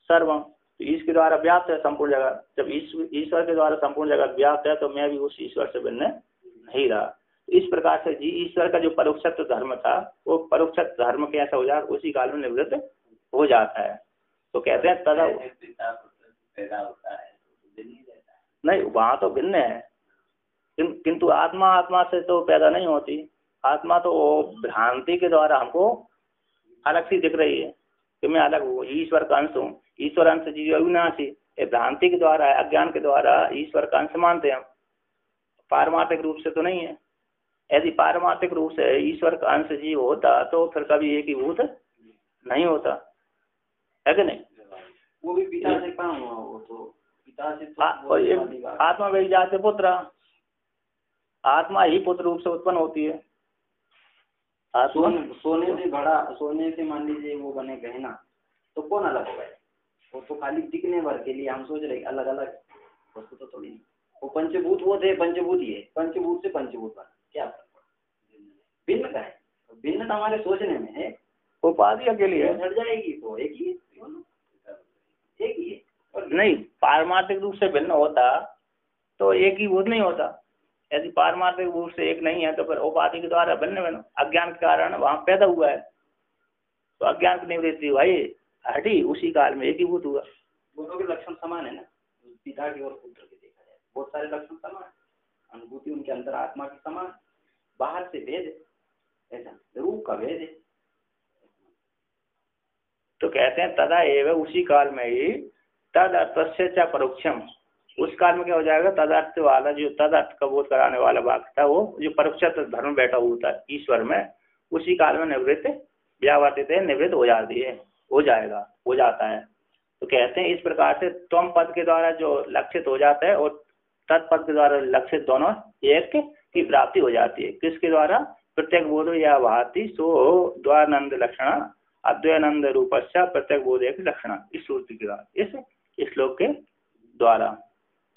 सर्वम, तो इसके द्वारा व्याप्त है संपूर्ण जगत। जब ईश्वर के द्वारा संपूर्ण जगत व्याप्त है तो मैं भी उस ईश्वर से भिन्न नहीं रहा। इस प्रकार से जी ईश्वर का जो परोक्षत्व धर्म था वो परोक्षत्व धर्म कैसा हो जाता उसी काल में निवृत्त हो जाता है। तो कहते हैं तदा नहीं, वहाँ तो भिन्न है, किंतु आत्मा आत्मा से तो पैदा नहीं होती। आत्मा तो भ्रांति के द्वारा हमको अलग सी दिख रही है कि मैं अलग हूँ, ईश्वर का अंश हूँ। ईश्वर अंश जीव अविनाशी, भ्रांति के द्वारा अज्ञान के द्वारा ईश्वर का अंश मानते हैं हम, पारमार्थिक रूप से तो नहीं है। यदि पारमार्थिक रूप से ईश्वर का अंश जीव होता तो फिर कभी एक ही भूत नहीं होता है कि नहीं। वो भी पिता से कहाँ हुआ, वो तो पिता से तो आत्मा वही जाते पुत्र, आत्मा ही पुत्र रूप से उत्पन्न होती है। सोने से घड़ा, सोने से मान लीजिए वो बने गए ना, तो कौन अलग हो गए? वो तो खाली दिखने भर के लिए हम सोच रहे अलग अलग वस्तु तो थोड़ी नहीं। वो पंचभूत वो थे, पंचभूत ही है, पंचभूत से पंचभूत बना, क्या भिन्न का है? भिन्न हमारे सोचने में है, उपाधि के लिए झड़ जाएगी तो एक ही है। नहीं, पारमार्थिक रूप से भिन्न होता तो एक ही भूत नहीं होता। यदि पारमार्थिक रूप से एक नहीं है तो फिर उपाधि के द्वारा भिन्न भिन्न अज्ञान के कारण वहां पैदा हुआ है, तो अज्ञान की निवृत्ति भाई हटी उसी काल में एक ही भूत हुआ। दोनों के लक्षण समान है ना, पिता की और पुत्र के देखा जाए बहुत सारे लक्षण समान, अनुभूति उनके अंदर आत्मा की समान, बाहर से भेद है, ऐसा रूप का भेद है। तो कहते हैं तदा एवं उसी काल में ही तद अर्थस्य च परोक्षम, उस काल में क्या हो जाएगा, तदर्थ वाला जो तदर्थ का बोध कराने वाला वाक्य था वो जो परोक्षत्व धर्म बैठा हुआ था ईश्वर में, उसी काल में निवृत्त व्यावर्तित है, निवृत्त हो जाती है, हो जाएगा, हो जाता है। तो कहते हैं इस प्रकार से त्वम पद के द्वारा जो लक्षित हो जाता है और तत्पद के द्वारा लक्षित दोनों एक की प्राप्ति हो जाती है। किसके द्वारा? प्रत्येक बोधो या भाति सो द्वानंद लक्षण अद्वैनंद रूपस्य प्रत्येक बोध एक लक्षण, इस सूत्र के द्वारा, इस श्लोक के द्वारा।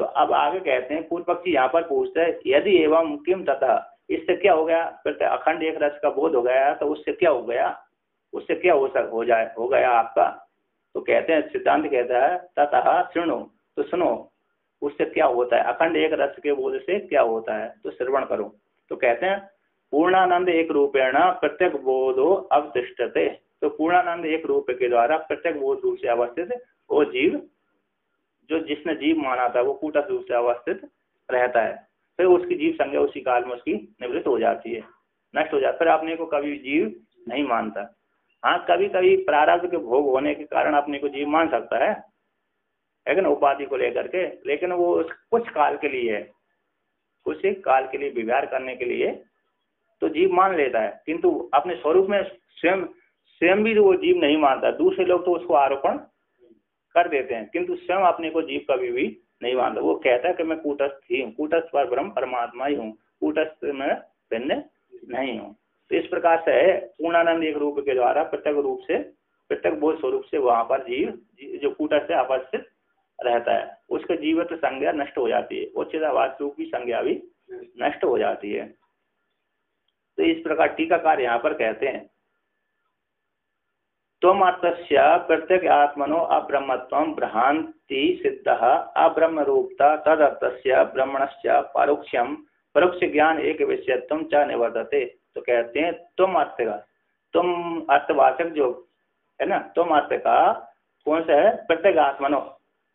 तो अब आगे कहते हैं पूर्व पक्षी यहाँ पर पूछते हैं यदि एवं किम तथा, इससे क्या हो गया, अखंड एक रस का बोध हो गया तो उससे क्या हो गया, उससे क्या हो गया आपका। तो कहते हैं सिद्धांत कहता है तथा सुनो, तो सुनो उससे क्या होता है, अखंड एक रस के बोध से क्या होता है, तो श्रवण करो। तो कहते हैं पूर्णानंद एक रूपेण प्रत्येक बोधो अवतिष्ठते, तो पूर्णानंद एक रूप के द्वारा प्रत्येक बोध रूप से अवस्थित वो जीव, जो जिसने जीव माना था वो कूटस्थ रूप से अवस्थित रहता है, फिर उसकी जीव संज्ञा उसी काल में उसकी निवृत्त हो जाती है, नष्ट हो जाता है, फिर अपने को कभी जीव नहीं मानता। हाँ, कभी कभी प्रारब्ध के भोग होने के कारण अपने को जीव मान सकता है लेकिन उपाधि को लेकर के, लेकिन वो कुछ काल के लिए है, कुछ काल के लिए विहार करने के लिए तो जीव मान लेता है, किंतु अपने स्वरूप में स्वयं भी वो जीव नहीं मानता। दूसरे लोग तो उसको आरोपण कर देते हैं, किंतु स्वयं अपने को जीव कभी भी नहीं मानता। वो कहता है कि मैं कूटस्थ ही हूँ, कूटस्थ पर ब्रह्म परमात्मा ही हूँ, कूटस्थ में भिन्न नहीं हूँ। तो इस प्रकार से पूर्णानंद एक रूप के द्वारा प्रत्येक रूप से, प्रत्येक बोध स्वरूप से वहां पर जीव जो कूटस्थ से अवस्थित रहता है, उसके जीवित संज्ञा नष्ट हो जाती है, उच्चतावाद रूप की संज्ञा भी नष्ट हो जाती है। तो इस प्रकार टीकाकार यहाँ पर कहते हैं त्वम अर्थस्य प्रत्येक आत्मनो अब्रह्मत्वं भ्रांति सिद्ध अब्रह्म रूपता तदर्थस्य ब्रह्मणस्य परोक्षम परोक्ष ज्ञान एक विषयत्वं च निवर्तते। तो कहते हैं तुम अर्थ का, तुम अर्थवाचक जो है ना, तुम अर्थ का कौन सा है, प्रत्येक आत्मनो,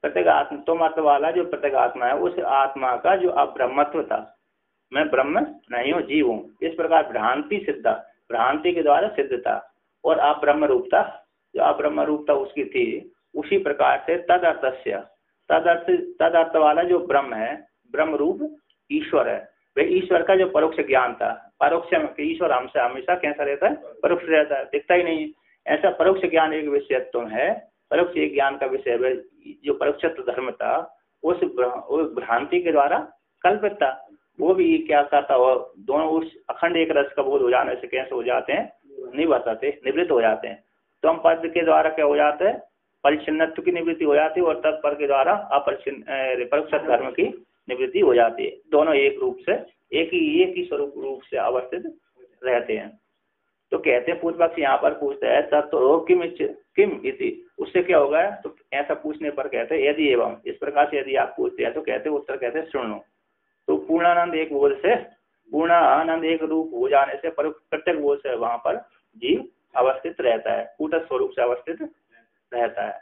प्रत्येगात्म तुम अर्थ वाला जो प्रत्येगात्मा है उस आत्मा का जो अब्रह्मत्व था, मैं ब्रह्म नहीं हूँ जीव हूँ, इस प्रकार भ्रांति सिद्धा, भ्रांति के द्वारा सिद्ध था। और अब्रह्म रूपता, जो अब्रह्म रूपता उसकी थी, उसी प्रकार से तदर्थस्य, तदर्थ वाला जो ब्रह्म है, ब्रह्म रूप ईश्वर है, वह ईश्वर का जो परोक्ष ज्ञान था, परोक्ष ईश्वर हमसे हमेशा कैसा रहता है, परोक्ष रहता है, दिखता ही नहीं। ऐसा परोक्ष ज्ञान एक विषयत्व है, परोक्ष एक ज्ञान का विषय जो परोक्षत्व धर्म था उस भ्रांति के द्वारा कल्पित था। वो भी क्या करता, वो दोनों उस अखंड एक रस का बोध हो जाने से कैसे हो जाते हैं, नहीं बताते, निवृत्त हो जाते हैं। तुम पद के द्वारा क्या हो जाता है, परिच्छिन्नत्व की निवृत्ति हो जाती है, और तत्पर के द्वारा परोक्ष धर्म की निवृत्ति हो जाती है। दोनों एक रूप से एक ही स्वरूप रूप से अवस्थित रहते हैं। तो कहते हैं पूर्व पक्ष यहाँ पर पूछता है तत्व किम इति, उससे क्या होगा, तो ऐसा पूछने पर कहते हैं यदि एवं, इस प्रकार से यदि आप पूछते हैं तो कहते हैं उत्तर कहते हैं सुनो। तो पूर्णानंद एक बोध से, पूर्ण आनंद एक रूप हो जाने से प्रत्येक बोध से वहां पर जीव अवस्थित रहता है, कूट स्वरूप से अवस्थित रहता है।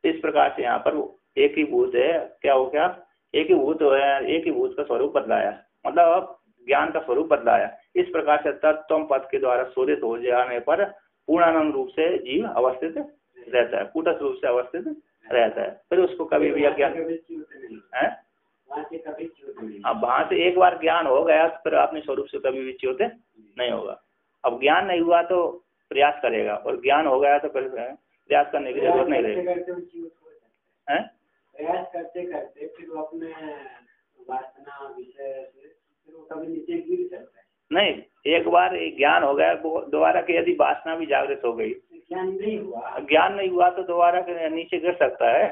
इस प्रकार से यहाँ पर एक ही भूत है, क्या हो गया, एक ही भूत है, एक ही भूत का स्वरूप बदलाया, मतलब ज्ञान का स्वरूप बदलाया। इस प्रकार से तत्व पद के द्वारा शोधित हो जाने पर पूर्णानंद रूप से जीव अवस्थित रहता है, कूटस्थ रूप से अवस्थित रहता है। फिर उसको कभी भी अज्ञान है, अब वहां से एक बार ज्ञान हो गया तो फिर अपने स्वरूप से कभी भी च्युत नहीं होगा। अब ज्ञान नहीं हुआ तो प्रयास करेगा, और ज्ञान हो गया तो फिर प्रयास करने की जरूरत नहीं रहेगी। प्रयास करते करते फिर वो अपने वासना विषय से फिर वो कभी नीचे गिर सकता है। नहीं, एक बार ज्ञान हो गया दोबारा के यदि वासना भी जागृत हो गई, ज्ञान नहीं हुआ तो दोबारा के नीचे गिर सकता है।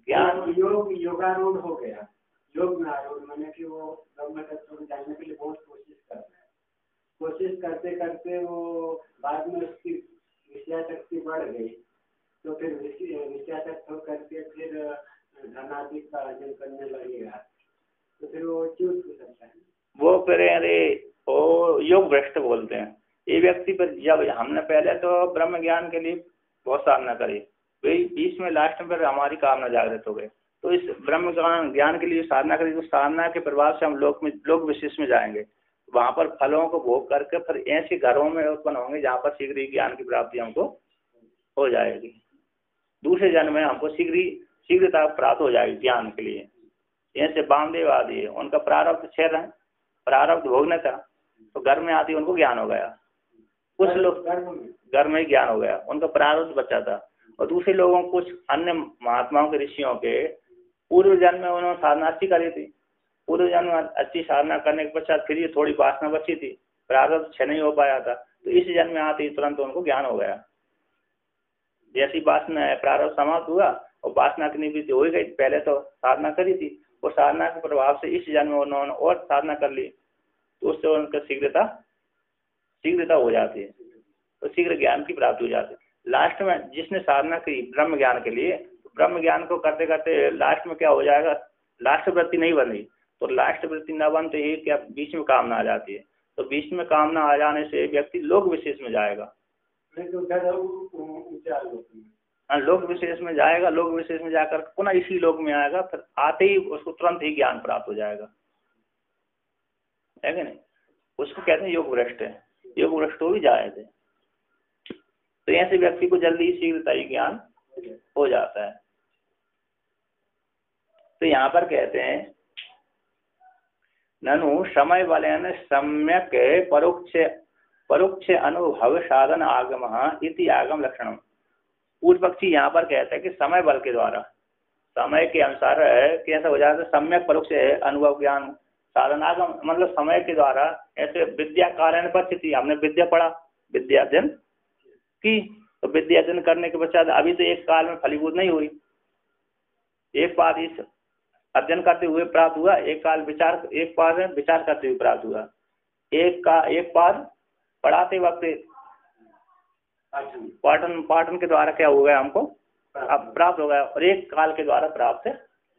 ज्ञान योगारूढ़ हो गया, योग में आरूढ़ माने कि वो ब्रह्म तत्व को जानने के लिए बहुत कोशिश कर रहा है, कोशिश करते करते वो बाद में उसकी विषयाशक्ति बढ़ गई, तो फिर विषयाशक्त होकर के फिर धनाधिक का अर्जन करने लगेगा, तो फिर वो च्युत हो सकता है। वो फिर अरे वो योग भ्रष्ट बोलते हैं। ये व्यक्ति पर जब हमने पहले तो ब्रह्म ज्ञान के लिए बहुत साधना करी, वही बीच में लास्ट में फिर हमारी कामना जागृत हो गई, तो इस ब्रह्म ज्ञान के लिए साधना करी, तो साधना के प्रभाव से हम लोक विशेष में जाएंगे, वहां पर फलों को भोग करके फिर ऐसे घरों में उत्पन्न होंगे जहाँ पर शीघ्र ही ज्ञान की प्राप्ति हमको हो जाएगी। दूसरे जन्म में हमको शीघ्रता प्राप्त हो जाएगी ज्ञान के लिए। ऐसे बामदेव आदि है, उनका प्रारब्ध क्षय है, प्रारब्ध भोगने था, तो घर में आदि उनको ज्ञान हो गया, कुछ लोग घर में ही ज्ञान हो गया, उनका प्रारब्ध बचा था। और दूसरे लोगों कुछ अन्य महात्माओं के ऋषियों के पूर्व जन्म में उन्होंने साधना अच्छी करी थी, पूर्व जन्म में अच्छी साधना करने के पश्चात फिर ये थोड़ी वासना बची थी, प्रारब्ध क्षय नहीं हो पाया था, तो इस जन्म में आते ही तुरंत उनको ज्ञान हो गया। जैसी वासना है प्रारब्ध समाप्त हुआ और वासना की निवृत्ति हो गई, पहले तो साधना करी थी और साधना के प्रभाव से इस जन्म में उन्होंने और साधना कर ली, तो उससे उनका शीघ्रता हो जाती है, तो शीघ्र ज्ञान की प्राप्ति हो जाती है। लास्ट में जिसने साधना की ब्रह्म ज्ञान के लिए, तो ब्रह्म ज्ञान को करते करते लास्ट में क्या हो जाएगा, लास्ट वृत्ति नहीं बनी, तो लास्ट वृत्ति न बनते ही क्या बीच में कामना आ जाती है, तो बीच में कामना आ जाने से व्यक्ति लोक विशेष में जाएगा, लोक विशेष में जाएगा, लोक विशेष में जाकर पुनः इसी लोक में आएगा, फिर आते ही उसको तुरंत ही ज्ञान प्राप्त हो जाएगा, है कि नहीं। उसको कहते हैं योग भ्रष्ट है, योग भ्रष्ट हो भी जाए थे, तो ऐसे व्यक्ति को जल्दी ही शीघ्रता ही ज्ञान हो जाता है। तो यहाँ पर कहते हैं ननु समय बलेन सम्यक परोक्ष अनुभव साधन आगम इति आगम लक्षणम। पूर्व पक्षी यहाँ पर कहते हैं कि समय बल के द्वारा, समय के अनुसार कैसा हो जाता है, सम्यक परोक्ष अनुभव ज्ञान साधन आगम, मतलब समय के द्वारा ऐसे विद्या कारण पर स्थिति, हमने विद्या पढ़ा, विद्यार्जन की, तो विद्यार्जन करने के पश्चात अभी तो एक काल में फलीभूत नहीं हुई, एक बार इस अध्ययन करते हुए प्राप्त हुआ, एक काल विचार करते हुए प्राप्त हुआ, एक बार पढ़ाते वक्त पाठन के द्वारा क्या हो गया, हमको अब प्राप्त हो गया, और एक काल के द्वारा प्राप्त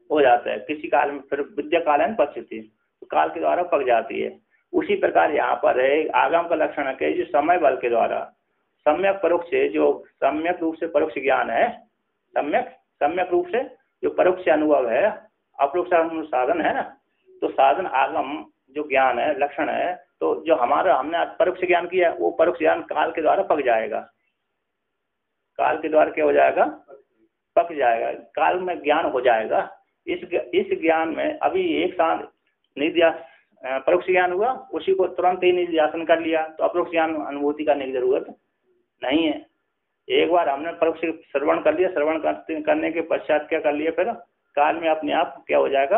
हो जाता है। किसी काल में फिर विद्या कालन पक्षती, तो काल के द्वारा पक जाती है। उसी प्रकार यहाँ पर है आगम का लक्षण है जो समय बल के द्वारा सम्यक परोक्ष, जो सम्यक रूप से परोक्ष ज्ञान है, सम्यक सम्यक रूप से जो परोक्ष अनुभव है, अपरोक्ष साधन है ना, तो साधन आगम जो ज्ञान है, लक्षण है, तो जो हमारा हमने परोक्ष ज्ञान किया वो परोक्ष ज्ञान काल के द्वारा पक जाएगा। काल के द्वारा क्या हो जाएगा? पक जाएगा, काल में ज्ञान हो जाएगा। इस ज्ञान में अभी एक साथ निध्यास परोक्ष ज्ञान हुआ, उसी को तुरंत ही निध्यासन कर लिया, तो अपरोक्ष ज्ञान अनुभूति करने की जरूरत नहीं है। एक बार हमने परोक्ष श्रवण कर लिया, श्रवण करने के पश्चात क्या कर लिया, फिर काल में अपने आप क्या हो जाएगा?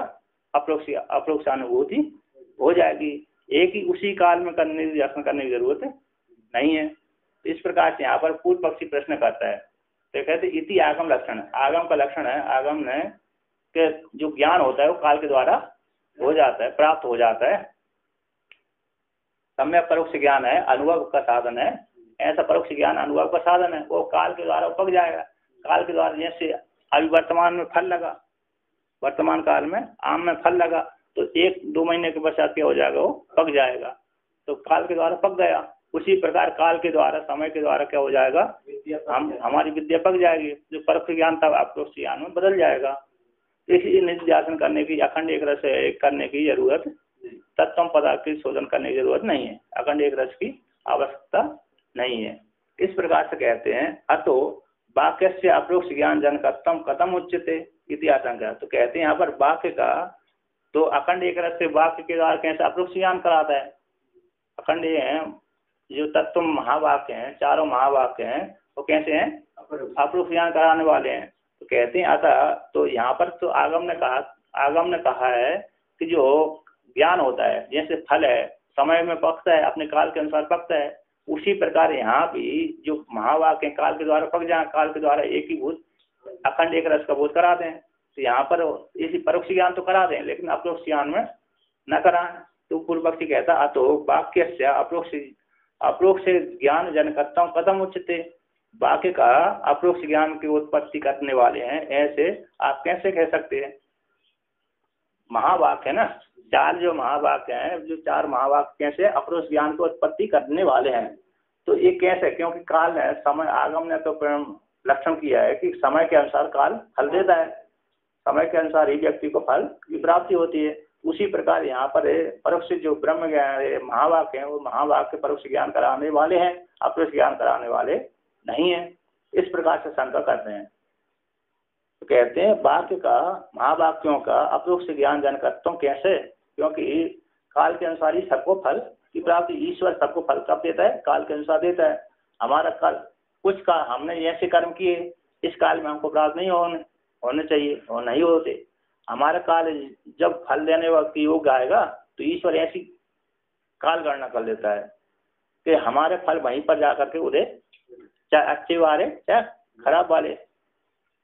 अपरोक्ष अनुभूति हो जाएगी। एक ही उसी काल में निध्यासन करने की जरूरत नहीं है। इस प्रकार से यहाँ पर पूर्व पक्षी प्रश्न करता है, तो कहते इति आगम लक्षण, आगम का लक्षण है, आगम ने के जो ज्ञान होता है वो काल के द्वारा हो जाता है, प्राप्त हो जाता है। सम्यक परोक्ष ज्ञान है, अनुभव का साधन है, ऐसा परोक्ष ज्ञान अनुभव का साधन है, वो काल के द्वारा पक जाएगा। काल के द्वारा जैसे अभी वर्तमान में फल लगा, वर्तमान काल में आम में फल लगा, तो 1-2 महीने के पश्चात क्या हो जाएगा? वो पक जाएगा, तो काल के द्वारा पक गया। उसी प्रकार काल के द्वारा, समय के द्वारा क्या हो जाएगा? हमारी विद्या पक जाएगी, जो परोक्ष ज्ञान था अपरोक्ष ज्ञान में बदल जाएगा। इसी निध्यासन करने की, अखंड एक रस करने की जरूरत, तत्व पदार्थ की शोधन करने की जरूरत नहीं है, अखंड एक रस की आवश्यकता नहीं है। इस प्रकार से कहते हैं अतो वाक्य से अपरोक्ष ज्ञान जनकत्वम कथम उच्यते इति आशंका। तो कहते हैं यहाँ पर वाक्य का तो अखंड एक रस से वाक्य के द्वारा कैसे अपरोक्ष ज्ञान कराता है? अखंड जो तत्व महावाक्य हैं, चारों महावाक्य हैं, वो कैसे हैं? अपरोक्ष ज्ञान कराने वाले हैं। तो कहते हैं अतः, तो यहाँ पर तो आगम ने कहा है कि जो ज्ञान होता है, जैसे फल है समय में पकता है, अपने काल के अनुसार पकता है, उसी प्रकार यहाँ भी जो महावाक्य काल के द्वारा पक जाए, काल के द्वारा एक ही भूत अखंड एक रस का बोध करा दें। तो यहाँ पर इसी परोक्ष ज्ञान तो करा दें, लेकिन अपरोक्ष ज्ञान में न कराएं। तो पूर्व पक्षी कहता अतो वाक्य से अपरोक्ष ज्ञान जनकत्वम कथम उच्यते, वाक्य का अपरोक्ष ज्ञान की उत्पत्ति करने वाले हैं, ऐसे आप कैसे कह सकते हैं? महावाक्य है ना, 4 जो महावाक्य हैं, जो 4 महावाक्य कैसे अपरोक्ष ज्ञान की उत्पत्ति करने वाले हैं। तो ये कैसे? क्योंकि काल है, समय, आगम ने तो लक्षण किया है कि समय के अनुसार काल फल देता है, समय के अनुसार ही व्यक्ति को फल की प्राप्ति होती है। उसी प्रकार यहाँ पर परोक्ष जो ब्रह्म ज्ञान महावाक्य है, वो महावाक्य परोक्ष ज्ञान कराने वाले हैं, अपरोक्ष ज्ञान कराने वाले नहीं है। इस प्रकार से शंका करते हैं। तो कहते हैं वाक्य का, महावाक्यों का अपरोक्ष ज्ञान जनकत्व कैसे? क्योंकि काल के अनुसार ही सबको फल की प्राप्ति, ईश्वर सबको फल कब देता है? काल के अनुसार देता है। हमारा काल कुछ का हमने ऐसे कर्म किए, इस काल में हमको प्राप्त नहीं होने चाहिए और नहीं होते। हमारा काल जब फल देने वक्त योग आएगा तो ईश्वर ऐसी काल गणना कर देता है कि हमारे फल वहीं पर जाकर के उदय, चाहे अच्छे वाले चाहे खराब वाले,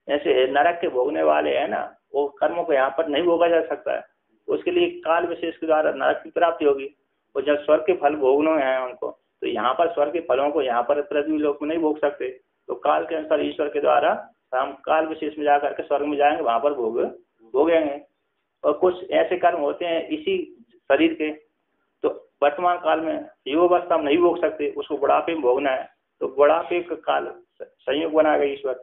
ऐसे नरक के भोगने वाले हैं ना, वो कर्मों को यहाँ पर नहीं भोगा जा सकता है, उसके लिए काल विशेष के द्वारा नरक की प्राप्ति होगी। और जब स्वर्ग के फल भोगने हैं उनको, तो यहाँ पर स्वर्ग के फलों को यहाँ पर पृथ्वी लोक में नहीं भोग सकते, तो काल के अनुसार ईश्वर के द्वारा हम काल विशेष में जाकर के स्वर्ग में जाएंगे, वहां पर भोगेंगे। और कुछ ऐसे कर्म होते हैं इसी शरीर के, तो वर्तमान काल में युवावस्था में नहीं भोग सकते, उसको बुढ़ापे में भोगना है, तो बुढ़ापे का काल संयोग बनाएगा ईश्वर,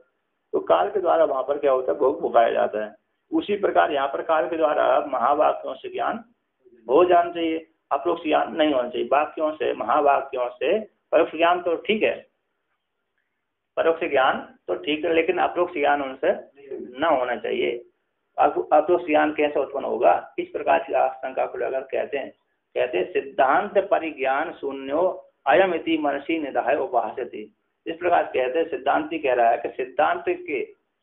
तो काल के द्वारा वहां पर क्या होता है? भोग भोगाया जाता है। उसी प्रकार यहाँ पर काल के द्वारा महावाक्यों से ज्ञान हो जाना चाहिए, अपरोक्ष ज्ञान नहीं होना चाहिए। वाक्यों से, महावाक्यों से परोक्ष ज्ञान तो ठीक है, परोक्ष ज्ञान तो ठीक है, लेकिन अपरोक्ष ज्ञान उनसे न होना चाहिए। अपरोक्ष ज्ञान कैसे उत्पन्न होगा? इस प्रकार की आशंका को लेकर कहते हैं सिद्धांत परिज्ञान शून्यो अयम इति मनसी निधाय उपासते। इस प्रकार कहते हैं, सिद्धांति कह रहा है कि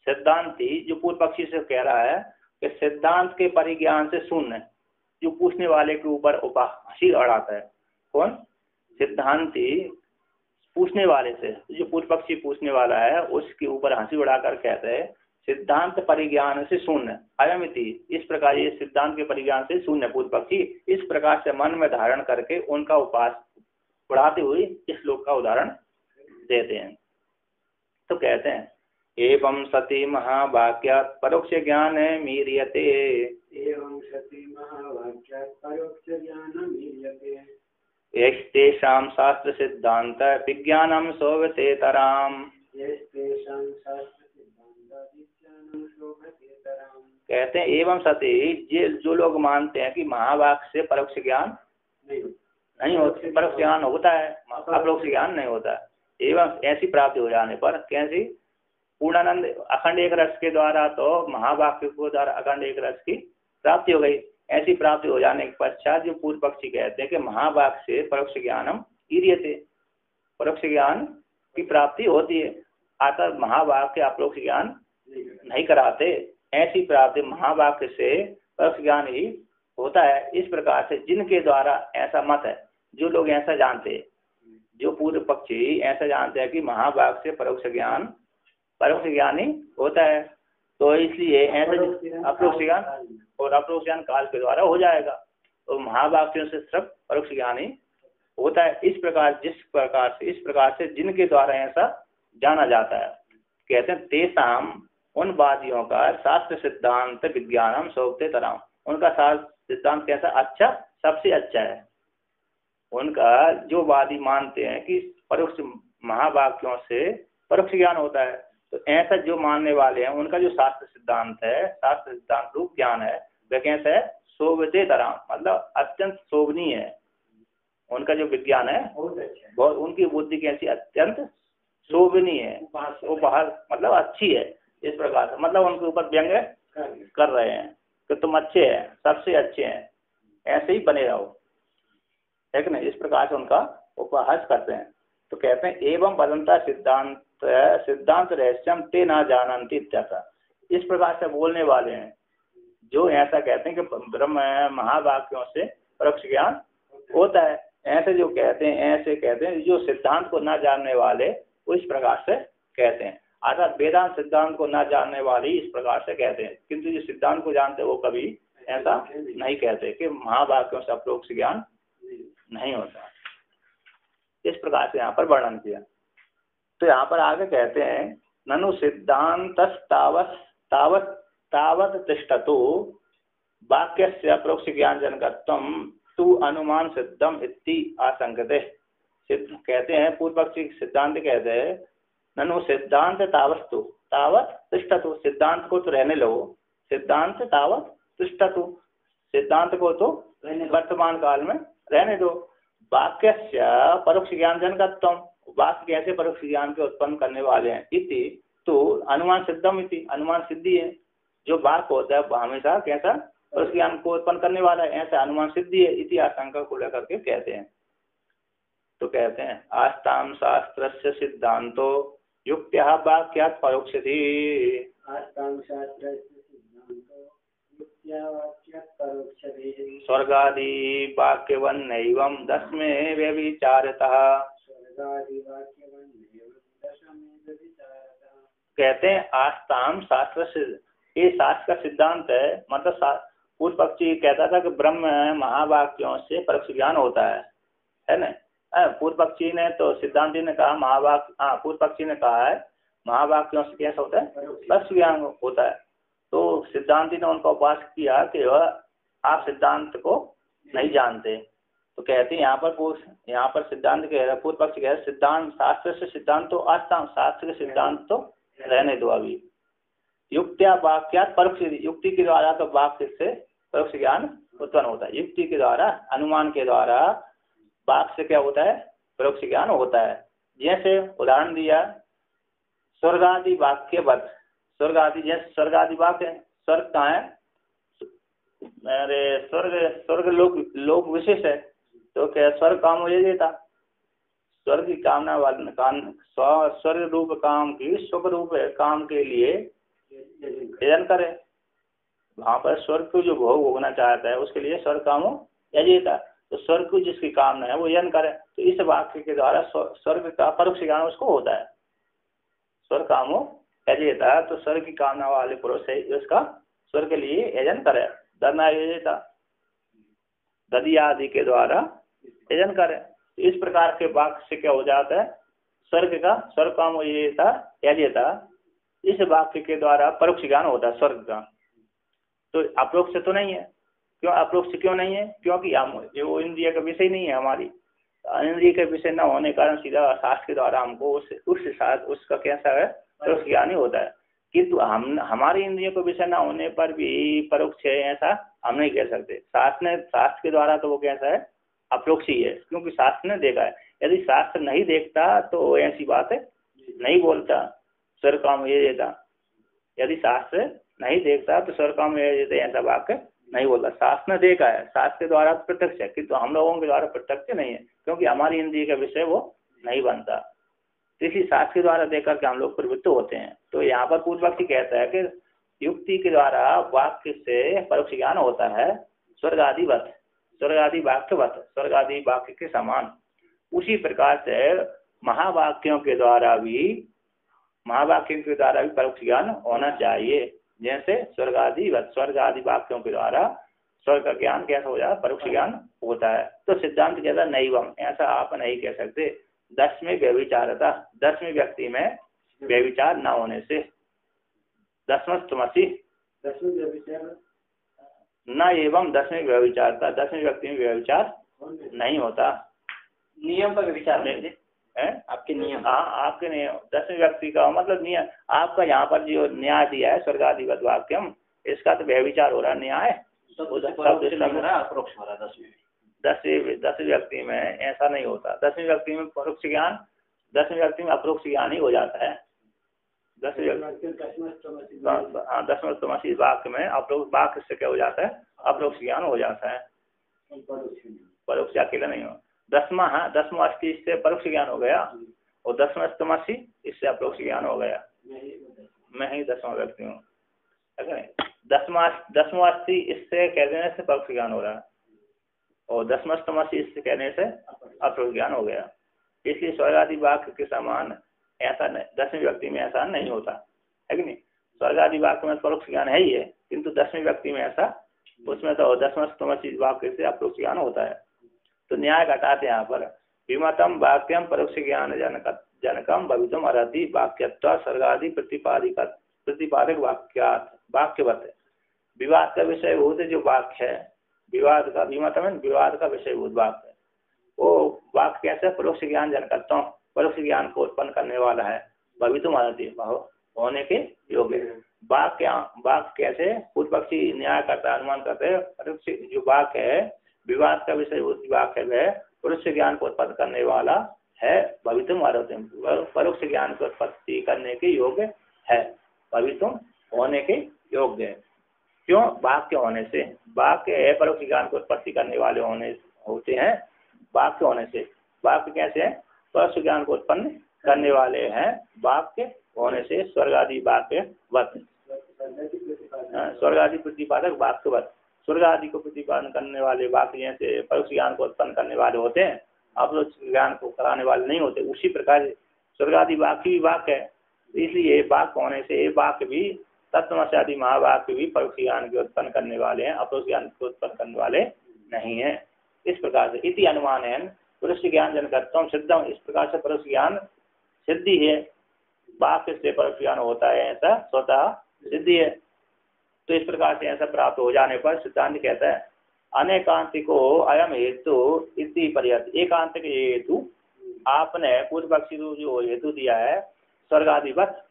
सिद्धांति जो पूर्व पक्षी से कह रहा है कि सिद्धांत के परिज्ञान से शून्य, जो पूछने वाले के ऊपर हंसी उड़ाता है। कौन? सिद्धांति पूछने वाले से, जो पूर्व पक्षी पूछने वाला है उसके ऊपर हंसी उड़ाकर कहते हैं सिद्धांत परिज्ञान से शून्य अयमिति, इस प्रकार ये सिद्धांत के परिज्ञान से शून्य पूर्व पक्षी इस प्रकार से मन में धारण करके उनका उपास बढ़ाते हुए इस श्लोक का उदाहरण देते हैं। तो कहते हैं एवं सती महावाक्यात् परोक्ष ज्ञान मीर्यते, एवं सती महावाक्यात् परोक्ष ज्ञान मीर्यते, यस्तेषां शास्त्र सिद्धांत विज्ञानम सोवतेतराम, यस्तेषां शास्त्र सिद्धांत विज्ञानम कहते हैं एवं सती, ये जो लोग मानते हैं कि महावाक्य से परोक्ष ज्ञान नहीं होता, परोक्ष ज्ञान होता है, अपरोक्ष ज्ञान नहीं होता। एवं ऐसी प्राप्ति हो जाने पर, कैसी? पूर्णानंद अखंड एक रस के द्वारा तो महावाक्य को द्वारा अखंड एक रस की प्राप्ति हो गई। ऐसी प्राप्ति हो जाने के पश्चात जो पूर्व पक्षी कहते हैं कि महावाक्य से परोक्ष ज्ञानम ईर्यते, परोक्ष ज्ञान की प्राप्ति होती है, अतः महावाक्य अपरोक्ष ज्ञान नहीं कराते। ऐसी प्राप्ति महावाक्य से परोक्ष ज्ञान ही होता है। इस प्रकार से जिनके द्वारा ऐसा मत है, जो लोग ऐसा जानते हैं, जो पूर्व पक्षी ऐसा जानते हैं कि महावाक्य से परोक्ष ज्ञान ही होता है, तो इसलिए ऐसा अपरोक्ष ज्ञान और अपरोक्ष ज्ञान काल के द्वारा हो जाएगा, तो महावाक्यों से सिर्फ परोक्ष ज्ञान ही होता है। इस प्रकार से जिनके द्वारा ऐसा जाना जाता है, कहते हैं तेसाम, उन वादियों का शास्त्र सिद्धांत विज्ञानम सोक्ते तराम, उनका शास्त्र सिद्धांत कैसा? अच्छा, सबसे अच्छा है। उनका जो वादी मानते हैं कि परोक्ष महावाक्यों से परोक्ष ज्ञान होता है, तो ऐसा जो मानने वाले हैं उनका जो शास्त्र सिद्धांत है, शास्त्र सिद्धांत रूप ज्ञान है, वह कैसा है? शोभते तराम, मतलब अत्यंत शोभनीय है। उनका जो विज्ञान है बहुत, उनकी बुद्धि कैसी? अत्यंत शोभनीय है, उपहार मतलब अच्छी है। इस प्रकार से मतलब उनके ऊपर व्यंग कर रहे हैं कि तुम अच्छे हैं, सबसे अच्छे हैं, ऐसे ही बने रहो, है कि नहीं? इस प्रकार से उनका उपहास करते हैं। तो कहते हैं एवं बदंता सिद्धांत रहस्यम ते ना जानन्ति इत्यर्थ। इस प्रकार से बोलने वाले हैं जो ऐसा कहते हैं कि ब्रह्म महावाक्यों से परोक्ष ज्ञान होता है, ऐसे जो कहते हैं, ऐसे कहते हैं जो सिद्धांत को ना जानने वाले वो इस प्रकार से कहते हैं। अर्थात वेदांत सिद्धांत को ना जानने वाले इस प्रकार से कहते हैं, किंतु जो सिद्धांत को जानते हैं वो कभी ऐसा नहीं कहते कि महावाक्यों से अपरोक्ष ज्ञान नहीं होता। इस प्रकार से यहाँ पर वर्णन किया। तो यहाँ पर आगे कहते हैं ननु सिद्धांत तावत तिष्ठतु वाक्यस्य अपरोक्ष ज्ञान जनकत्वम तु अनुमान सिद्धम इति आशंकते। कहते हैं पूर्व पक्षी सिद्धांत कहते हैं ननु सिद्धांत तावत तिष्ठतु, सिद्धांत को तो रहने लो, सिद्धांत तावत तिष्ठतु, सिद्धांत को तो वर्तमान काल में रहने दो। वाक्यस्य परोक्ष ज्ञान जनकत्वम, वाक्य कैसे परोक्ष ज्ञान के उत्पन्न करने वाले हैं, इति तो अनुमान सिद्धम इति, अनुमान सिद्धि है। जो वाक्य होता है वह हमेशा कैसा? परोक्ष ज्ञान को उत्पन्न करने वाला है, ऐसा अनुमान सिद्धि है। इति आशंका को लेकर के कहते हैं। तो कहते हैं आस्ताम शास्त्रस्य सिद्धांतो युक्त्या वाक्यात् परोक्षति। आस्ताम शास्त्रस्य सिद्धांतो युक्त्या वाक्यात् परोक्षति। स्वर्गादि वाक्यवन्नैवं दशमे व्यभिचारतः। कहते हैं आस्ताम शास्त्र से, ये शास्त्र का सिद्धांत है। मतलब पूर्व पक्षी कहता था कि ब्रह्म महावाक्यों से परोक्ष ज्ञान होता है ना? पूर्व पक्षी ने तो सिद्धांति ने कहा महावाक्य, पूर्व पक्षी ने कहा है महावाक्यों से कैसा होता है? परोक्ष ज्ञान होता है। तो सिद्धांति ने उनका उपवास किया कि आप सिद्धांत को नहीं जानते। तो कहते हैं यहाँ पर सिद्धांत कह रहा है, पूर्व पक्ष कह रहा है सिद्धांत शास्त्र से सिद्धांत तो आस्ताम, शास्त्र के सिद्धांत तो रहने दो अभी। युक्त्या वाक्यात् परोक्ष, युक्ति के द्वारा तो वाक्य से परोक्ष ज्ञान उत्पन्न होता है। युक्ति के द्वारा, अनुमान के द्वारा वाक्य से क्या होता है? परोक्ष ज्ञान होता है। जैसे उदाहरण दिया स्वर्गादि वाक्यवत, स्वर्गादि जैसे स्वर्गादि वाक्य, स्वर्ग कहाँ है? अरे स्वर्ग लोक विशेष है। तो क्या स्वर्ग काम हो देता? स्वर्ग की कामना वाले स्वर्ग रूप काम की सुख रूप काम के लिए यजन करे। वहां पर स्वर्ग को जो भोग भोगना चाहता है उसके लिए स्वर्ग काम हो यजेता। तो स्वर्ग को जिसकी कामना है वो यजन करे। तो इस वाक्य के द्वारा स्वर्ग का परोक्ष ज्ञान उसको होता है। स्वर्ग काम हो यजेता, तो स्वर्ग की कामना वाले पुरुष है उसका स्वर्ग के लिए यजन करे। धर्मा यजेता, दधि आदि के द्वारा यजन करे। इस प्रकार के वाक्य से क्या हो जाता है? स्वर्ग काम यजेता, इस वाक्य के द्वारा परोक्ष ज्ञान होता है स्वर्ग का। तो अपरोक्ष तो नहीं है। क्यों अप्रोक्ष क्यों नहीं है? क्योंकि वो इंद्रिय का विषय नहीं है हमारी। इंद्रिय के विषय न होने के कारण सीधा शास्त्र के द्वारा हमको उसका कैसा है? परोक्ष ज्ञान ही होता है। किंतु हम हमारी इंद्रियों को विषय न होने पर भी परोक्ष है ऐसा हम नहीं कह सकते। शास्त्र के द्वारा तो वो कैसा है, अप्रोक्ष ही है, क्योंकि शास्त्र ने देखा है। यदि शास्त्र नहीं देखता तो ऐसी बात है नहीं बोलता स्वर काम ये देता। यदि शास्त्र नहीं देखता तो स्वर काम ये देते ऐसा वाक्य नहीं बोलता। शास्त्र ने देखा है, शास्त्र के द्वारा प्रत्यक्ष है, किंतु हम लोगों के द्वारा प्रत्यक्ष नहीं है, क्योंकि हमारी इंद्रिय का विषय वो नहीं बनता। तो इसी शास्त्र के द्वारा देख करके हम लोग प्रवृत्त होते हैं। तो यहाँ पर पूर्व पक्षी कहता है कि युक्ति के द्वारा वाक्य से परोक्ष ज्ञान होता है, स्वर्ग आदि वाक्यवत, स्वर्ग आदि वाक्य के समान। उसी प्रकार से महावाक्यों के द्वारा भी परोक्ष ज्ञान होना चाहिए। जैसे स्वर्ग आदि वाक्यों के द्वारा स्वर्ग का ज्ञान कैसा हो जाता है, परोक्ष ज्ञान होता है। तो सिद्धांत कहता है नैवम, ऐसा आप नहीं कह सकते। 10 में व्यभिचारता, 10वें व्यक्ति में व्यभिचार न होने से। 10मस्तमसि न एवं 10वें व्यभिचारता, 10वें व्यक्ति में व्यभिचार नहीं होता। नियम पर व्यभिचार नहीं है आपके नियम। हाँ, आपके नियम 10वें व्यक्ति का मतलब नियम। आपका यहाँ पर जो न्याय दिया है स्वर्गाधिपत वाक्यम, इसका तो व्यभिचार हो रहा है, न्याय अप्रोक्ष हो रहा है। 10वें व्यक्ति में ऐसा नहीं होता। 10वें व्यक्ति में परोक्ष ज्ञान, 10वें व्यक्ति में अप्रोक्ष ज्ञान ही हो जाता है। 10मस्तमसि वाक्य में अप्रोक्ष वाक्य से क्या हो जाता है, अप्रोक्ष ज्ञान हो जाता है, परोक्ष अकेला नहीं हो। 10वां अस्थि इससे परोक्ष ज्ञान हो गया, और 10मस्तमसि इससे अप्रोक्ष ज्ञान हो गया। मैं ही 10वां व्यक्ति हूँ, 10वां अस्थि इससे कह देने से परोक्ष ज्ञान हो रहा है, और 10मस्तमसि इससे कहने से अप्रोक्ष ज्ञान हो गया। इसलिए स्वर्ग आदि वाक्य के समान ऐसा 10वें व्यक्ति में ऐसा नहीं होता है कि नहीं। स्वर्ग आदि वाक्य में परोक्ष ज्ञान है ही है, किंतु 10वें व्यक्ति में ऐसा, उसमें तो 10मस्तमसि वाक्य से अप्रोक्ष ज्ञान होता है। तो न्याय घटाते यहाँ पर विमतम वाक्यम परोक्ष ज्ञान जनकम भवितुम अर्हति वाक्यत्व स्वर्गादि प्रतिपादक वाक्यवत। विवाद का विषय भूत जो वाक्य है, विवाद का विमतम विवाद का विषय भूत वाक्य, वो वाक्य कैसे परोक्ष ज्ञान जनकत्व, परोक्ष ज्ञान को उत्पन्न करने वाला है। भवितुम अर्हति होने के योग्य। वाक्य कैसे पूर्व पक्षी न्याय करता अनुमान करते हैं, परोक्ष जो वाक्य है विवाद का विषय वाक्य है, परोक्ष ज्ञान को उत्पन्न करने वाला है। भवितुम अर्हति, परोक्ष ज्ञान को उत्पत्ति करने के योग्य है, भवितुम होने के योग्य है। क्यों? वाक्य होने से। वाक्य है परोक्ष ज्ञान को उत्पत्ति करने वाले होते हैं, वाक्य होने से। वाक्य कैसे है? परोक्ष ज्ञान को उत्पन्न करने वाले हैं, वाक्य होने से। स्वर्ग आदि वाक्यवत, स्वर्ग आदि प्रतिपादक वाक्यवत, स्वर्ग आदि को प्रतिपादन करने वाले वाक्य जैसे परोक्ष ज्ञान को उत्पन्न करने वाले होते हैं, अपरोक्ष ज्ञान को कराने वाले नहीं होते। उसी प्रकार स्वर्ग आदि वाक्य भी वाक्य है, इसलिए वाक्य होने से वाक्य भी तत्वमसि आदि महावाक्य भी परोक्ष ज्ञान के उत्पन्न करने वाले हैं, अपरोक्ष ज्ञान को उत्पन्न करने वाले नहीं है। इस प्रकार से इति अनुमान है परोक्ष ज्ञान जनकत्वम सिद्धम, इस प्रकार से परोक्ष ज्ञान सिद्धि है, वाक्य से परोक्ष ज्ञान होता है, ऐसा स्वतः सिद्धि है। तो इस प्रकार से ऐसा प्राप्त हो जाने पर सिद्धांत कहता है अनेकांतिको अयम हेतु इति पर्यत। एकांतिक हेतु आपने पूर्व पक्षी जो हेतु दिया है स्वर्गाधिपत,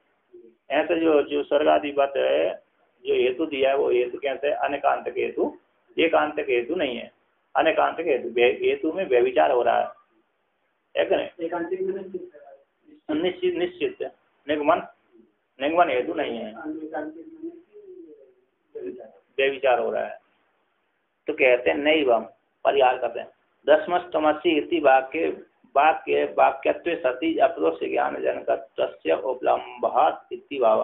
ऐसे जो स्वर्गाधिपत है जो हेतु दिया है वो हेतु कैसे अनेकांतिक हेतु, एकांतिक हेतु नहीं है। अनेकांतिक हेतु में व्यभिचार हो रहा है कि नहीं? निश्चित निगमन हेतु नहीं है, व्यभिचार हो रहा है। तो कहते हैं नैवम, परिहार करते हैं 10मस्तमसि इति वाक्यत्वे सति अपरोक्ष ज्ञान जनकत्वस्य उपलम्भात् इति भाव।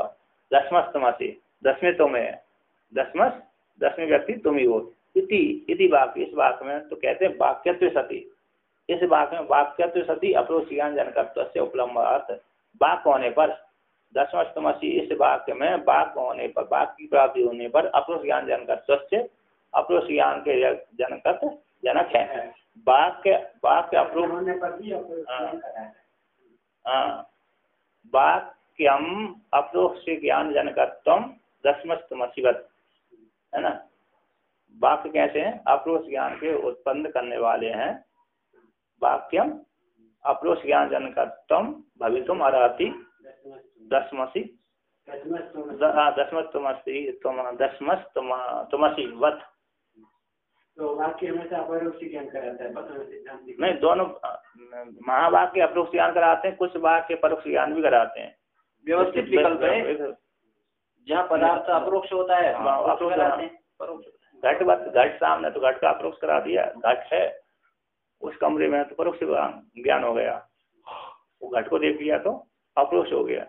10मस्तमसि, 10वें तुम्हें है, 10वें व्यक्ति तुम ही हो। इति वाक्य, इस वाक्य में तो कहते हैं वाक्यत्वे सति, इस वाक्य में वाक्यत्वे सति अपरोक्ष ज्ञान जनकत्वस्य उपलम्भात्, वाक्य होने पर 10मस्तमसि इस वाक्य में वाक्य होने पर, वाक्य की प्राप्ति होने पर अपरोक्ष ज्ञान जनकत्वस्य, अपरोक्ष ज्ञान के जनक है। वाक्य अपरोक्ष होने पर भी वाक्यम अपरोक्ष ज्ञान जनकत्वम 10मस्तमसिवत, है ना। वाक्य कैसे हैं? अपरोक्ष ज्ञान के उत्पन्न करने वाले हैं। वाक्यम अपरोक्ष ज्ञान जनकत्वम भवितुम अर्हति 10मसि दशमस्तमस्ति तुमसी वत। तो वाक्य हमेशा अपरोक्ष ज्ञान कराता है, नहीं, दोनों महावाक्य अपरोक्ष ज्ञान कराते हैं, कुछ वाक्य परोक्ष ज्ञान भी कराते हैं। व्यवस्थित विकल्प है, जहाँ पदार्थ अपरोक्ष होता है अपरोक्ष कराते हैं। घट सामने तो घट का अपरोक्ष करा दिया, घट है उस कमरे में तो परोक्ष ज्ञान हो गया, वो घट को देख लिया तो अपरोक्ष हो गया।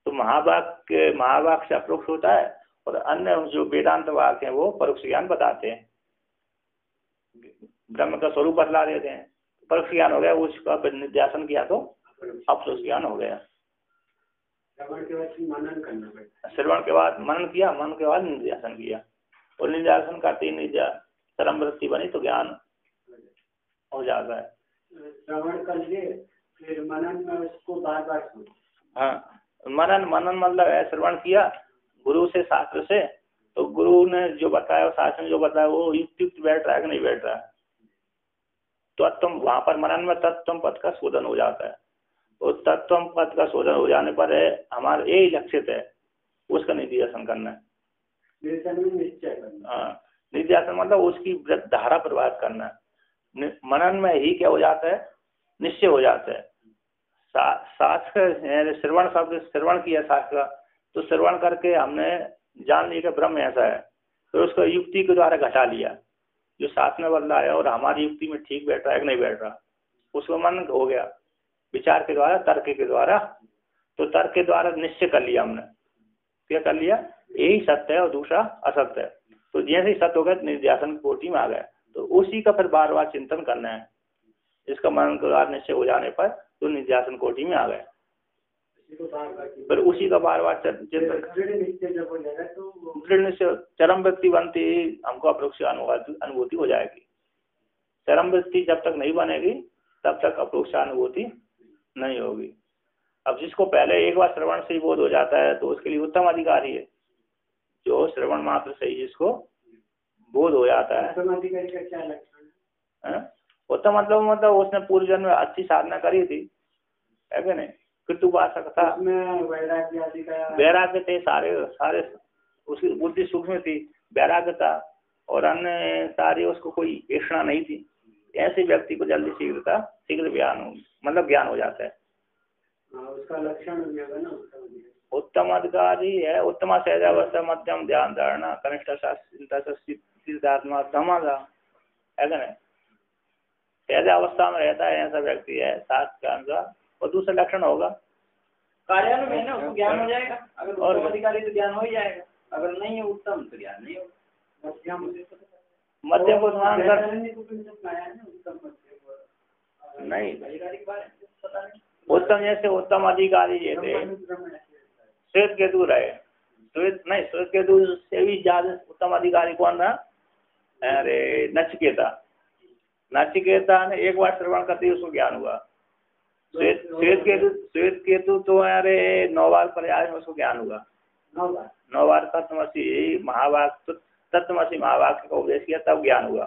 तो महावाक्य से अपरोक्ष होता है, और अन्य जो वेदांत वाक्य हैं वो परोक्ष ज्ञान बताते हैं, ब्रह्म का स्वरूप बतला देते हैं, परोक्ष ज्ञान हो गया। उसका निध्यासन किया तो अपरोक्ष ज्ञान हो गया। श्रवण के बाद मनन करना पड़ता है, श्रवण के बाद मनन किया, मन के बाद निध्यासन किया, और निध्यासन करते ही चरम वृत्ति बनी तो ज्ञान हो जाता है। श्रवण कर लिए फिर मनन में उसको बार बार सुन। हाँ, मनन मतलब है श्रवण किया गुरु से, शास्त्र से, तो गुरु ने जो बताया, शास्त्र ने जो बताया वो युक्त बैठ रहा है कि नहीं बैठ रहा है, तो तत्व वहां पर मनन में तत्व पद का शोधन हो जाता है। तो तत्व पद का शोधन हो जाने पर हमारा यही लक्षित है, उसका निध्यासन करना है। निध्यासन मतलब उसकी धारा प्रवाहित करना है। मनन में ही क्या हो जाता है, निश्चय हो जाता है। शास्त्र श्रवण शब्द श्रवण किया शास्त्र का, तो श्रवण करके हमने जान लिया कि ब्रह्म ऐसा है, तो उसको युक्ति के द्वारा घटा लिया, जो शास्त्र ने बदलाया और हमारी युक्ति में ठीक बैठ रहा है कि नहीं बैठ रहा, उसको मन हो गया विचार के द्वारा, तर्क के द्वारा। तो तर्क के द्वारा निश्चय कर लिया हमने, क्या कर लिया, यही सत्य है और दूसरा असत्य है। तो जैसे ही सत्य हो गया निध्यासन की कोटि में आ गया, तो उसी का फिर बार बार चिंतन करना है। इसका मन के द्वारा निश्चय हो जाने पर तो निध्यासन कोटि में आ गया, फिर उसी का बार बार चिंतन। दृढ़ निश्चय चरम वृत्ति बनती हमको अपरोक्ष अनुभूति हो जाएगी। चरम वृत्ति जब तक नहीं बनेगी तब तक अपरोक्ष अनुभूति नहीं होगी। अब जिसको पहले एक बार श्रवण से ही बोध हो जाता है तो उसके लिए उत्तम अधिकारी है, जो श्रवण मात्र से ही जिसको बोध हो जाता है। उत्तम अधिकारी का क्या लक्षण है? उत्तम मतलब उसने पूर्व जन्म में अच्छी साधना करी थी, है कि नहीं, कृतुपासक था, वैराग्य थे, सारे उसकी बुद्धि सूक्ष्म थी, वैराग्य था, और अन्य सारी उसको कोई इच्छा नहीं थी। ऐसे व्यक्ति को जल्दी शीघ्र ज्ञान हो जाता है। उसका लक्षण उत्तम अधिकारी है, उत्तम सहजावस्था, मध्यम ध्यान धारणा, कनिष्ठ सिद्धात्मा समाधा, है कि नहीं, सहजावस्था में रहता है ऐसा व्यक्ति है शास्त्र के अनुसार। और दूसरा लक्षण होगा कार्यान्वयन में उसको ज्ञान हो जाएगा। अगर उत्तम अधिकारी तो ज्ञान हो ही जाएगा, अगर नहीं है उत्तम तो ज्ञान नहीं होगा। मध्यम को स्मरण कर नहीं, उत्तम जैसे उत्तम अधिकारी ये थे श्वेत केतु रहे, श्वेत केतु से भी ज्यादा उत्तम अधिकारी कौन रहा, अरे नचिकेता ने एक बार श्रवण करते उसको ज्ञान हुआ। श्वेत केतु तो अरे 9 बार पर्याय में उसको ज्ञान हुआ, 9 बार तत्वमसी महावाक्य का उपदेश किया तब ज्ञान हुआ।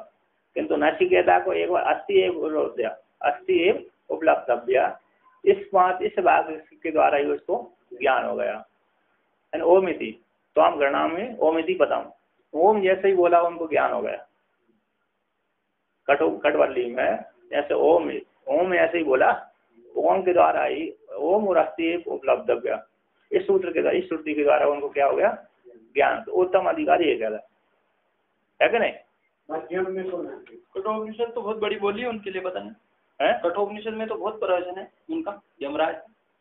किंतु नचिकेता को एक बार अस्ति एव उपलब्धव्या, इस भाग के द्वारा ही उसको ज्ञान हो गया। ओमिति तो हम गणना में ओमिति बताऊं, ओम जैसे ही बोला उनको ज्ञान हो गया। कटवल्ली में जैसे ओम ऐसे ही बोला, ओम के द्वारा ही ओम और अस्ति उपलब्धव्या, इस सूत्र के द्वारा, इस श्रुति के द्वारा उनको क्या हो गया, ज्ञान। तो उत्तम अधिकारी है कहता है कि नहीं। कठोपनिषद तो बहुत बड़ी बोली है उनके लिए, पता नहीं है, कठोपनिषद में तो बहुत प्रवचन है उनका।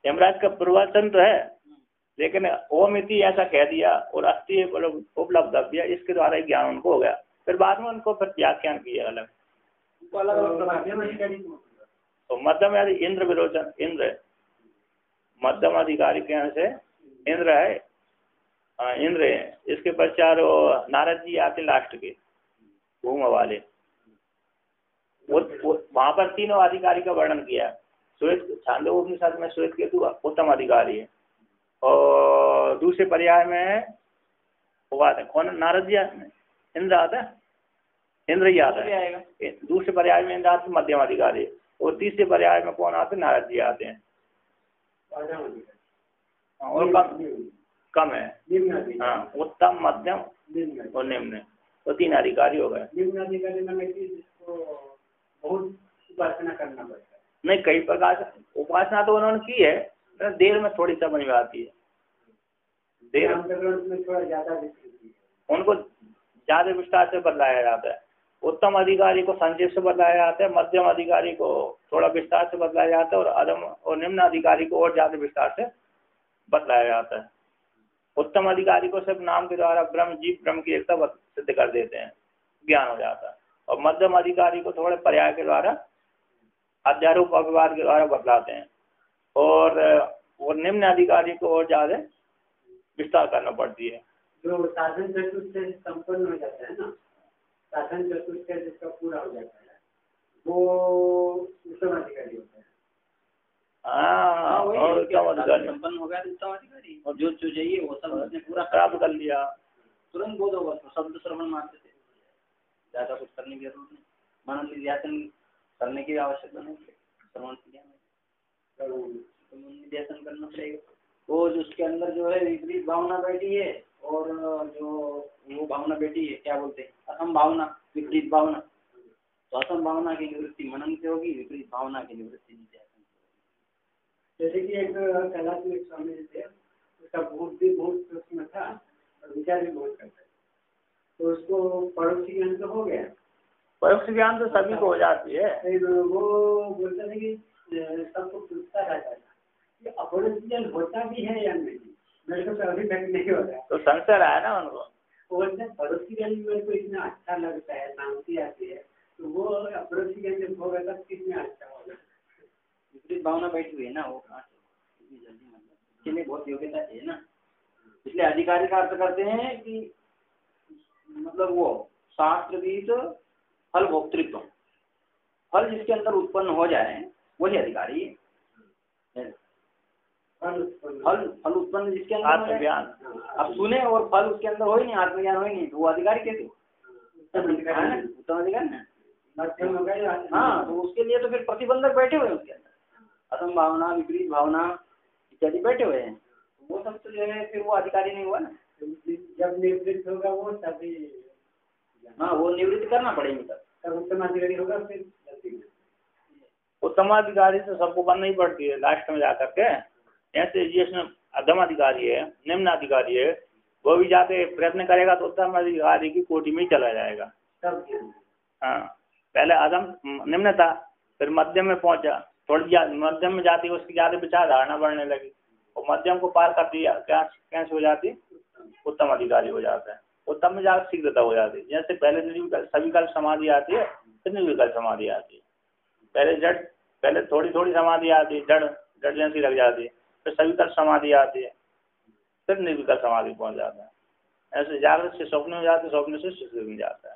यमराज का प्रवचन तो है, लेकिन ओम इति ऐसा कह दिया और अस्ति उपलब्धव्या, इसके द्वारा ही ज्ञान उनको हो गया। फिर बाद में उनको फिर व्याख्यान किया अलग। तो मध्यम इंद्र विरोचन, इंद्र मध्यम अधिकारी के यहाँ से इंद्र है, इंद्र है। इसके पश्चात नारद जी आते लास्ट के भूम वाले, वहां पर तीनों अधिकारी का वर्णन किया। छांदोग्योपनिषद में श्वेत केतु उत्तम अधिकारी है, और दूसरे पर्याय में वो आते कौन, नारद जी इंद्र आता है, इंद्र ही आता है। दूसरे पर्याय में इंद्र आते मध्यम अधिकारी, और तीसरे पर्याय में कौन आते, नारद जी आते हैं। और कम है। निम्न अधिकारी। हाँ, उत्तम, मध्यम निम्न और निम्न, तो 3 अधिकारी हो गए। निम्न अधिकारी मैंने कि जिसको बहुत उपासना करना पड़ता है। नहीं, कई प्रकार से उपासना तो उन्होंने की है, देर में थोड़ी समझ में आती है। देर में थोड़ा ज्यादा विस्तृत, उनको ज्यादा विस्तार से बतलाया जाता है। उत्तम अधिकारी को संक्षेप से बतलाया जाता है, मध्यम अधिकारी को थोड़ा विस्तार से बतलाया जाता है, और अधम और निम्न अधिकारी को और ज्यादा विस्तार से बतलाया जाता है। उत्तम अधिकारी को सिर्फ नाम के द्वारा ब्रह्म जीव ब्रह्म की एकता सिद्ध कर देते हैं, ज्ञान हो जाता है। और मध्यम अधिकारी को थोड़े पर्याय के द्वारा, अध्यारोप अपवाद के द्वारा बतलाते हैं, और वो निम्न अधिकारी को और ज्यादा विस्तार करना पड़ती है। जो साधन चतुष्टय संपन्न हो जाता है ना, साधन चतुष्टय जिसका पूरा हो जाता है वो उत्तम अधिकारी होता है। हाँ, और उत्तम अधिकारी संपन्न हो गया तो उत्तम अधिकारी, और जो जो चाहिए वो सब उसने पूरा प्राप्त कर लिया, तुरंत बोध होगा। तो शब्द श्रवण मात्र से ज्यादा कुछ करने की जरूरत नहीं, मन निर्यासन करने की आवश्यकता नहीं, श्रवण निर्यासन करना पड़ेगा। वो जो उसके अंदर जो है विपरीत भावना बैठी है, और जो वो भावना बैठी है क्या बोलते हैं, असम भावना, विपरीत भावना। तो असम भावना की निवृत्ति मनन से होगी, विपरीत भावना की निवृत्ति निध्यासन से होगी। जैसे कि एक कलात्मक स्वामी थे, उसका बुद्धि बहुत सूक्ष्म था और विचार भी बहुत करता है, तो उसको परोक्षी ज्ञान तो हो गया। परोक्ष ज्ञान तो सभी को हो जाती है। वो बोलता था कि सबको पूछता रहता था कि अपरोक्ष ज्ञान होता भी है या नहीं, मेरे को तो अभी तक नहीं हो रहा। तो संशय है ना उनको, बोलते परोक्ष ज्ञान मेरे को इतना अच्छा लगता है, शांति आती है, तो वो अपरोक्ष ज्ञान जब होगा तब कितना अच्छा होगा। विपरीत भावना बैठी हुई है ना, वो कहाँ से इतनी जल्दी, मतलब इसके लिए बहुत योग्यता चाहिए ना। इसलिए अधिकारी का अर्थ करते हैं कि मतलब वो शास्त्रविद फल भोक्तृत्व, फल जिसके अंदर उत्पन्न हो जाए वही अधिकारी है। फल उत्पन्न जिसके अंदर आत्मज्ञान, अब सुने और फल उसके अंदर हो ही नहीं, आत्मज्ञान हो ही नहीं, तो वो अधिकारी कैसे? उत्तम अधिकारी ना। हाँ, तो उसके लिए तो फिर प्रतिबंधक बैठे हुए हैं उसके अंदर, असम भावना, विपरीत भावना इत्यादि बैठे हुए हैं। वो सब तो जो है फिर वो अधिकारी नहीं हुआ ना। जब निवृत्त होगा वो तभी, हाँ, वो निवृत्त करना पड़ेगी तब उत्तम अधिकारी होगा। फिर उत्तम अधिकारी तो सबको बनना ही पड़ती है लास्ट में जाकर के। ऐसे जिसमें अधम अधिकारी है, निम्न अधिकारी है, वो भी जाके प्रयत्न करेगा तो उत्तम अधिकारी की कोटि में ही चला जाएगा। हाँ, पहले अधम निम्न था, फिर मध्यम में पहुंचा, थोड़ी मध्यम में जाती उसकी ज्यादा विचार धारणा बढ़ने लगी, और मध्यम को पार कर दिया, कैसे हो जाती, उत्तम अधिकारी हो जाता है। उत्तम में जाकर शीघ्रता हो जाती है। जैसे पहले सविकल्प समाधि आती है, फिर निर्विकल्प समाधि आती है। पहले थोड़ी थोड़ी समाधि आती है, जड़ जैसी लग जाती है, फिर सविकल्प समाधि आती है, फिर निर्विकल्प समाधि पहुंच जाता है। ऐसे जागृत से स्वप्न में जाते, स्वप्न से सुषुप्ति में जाता है।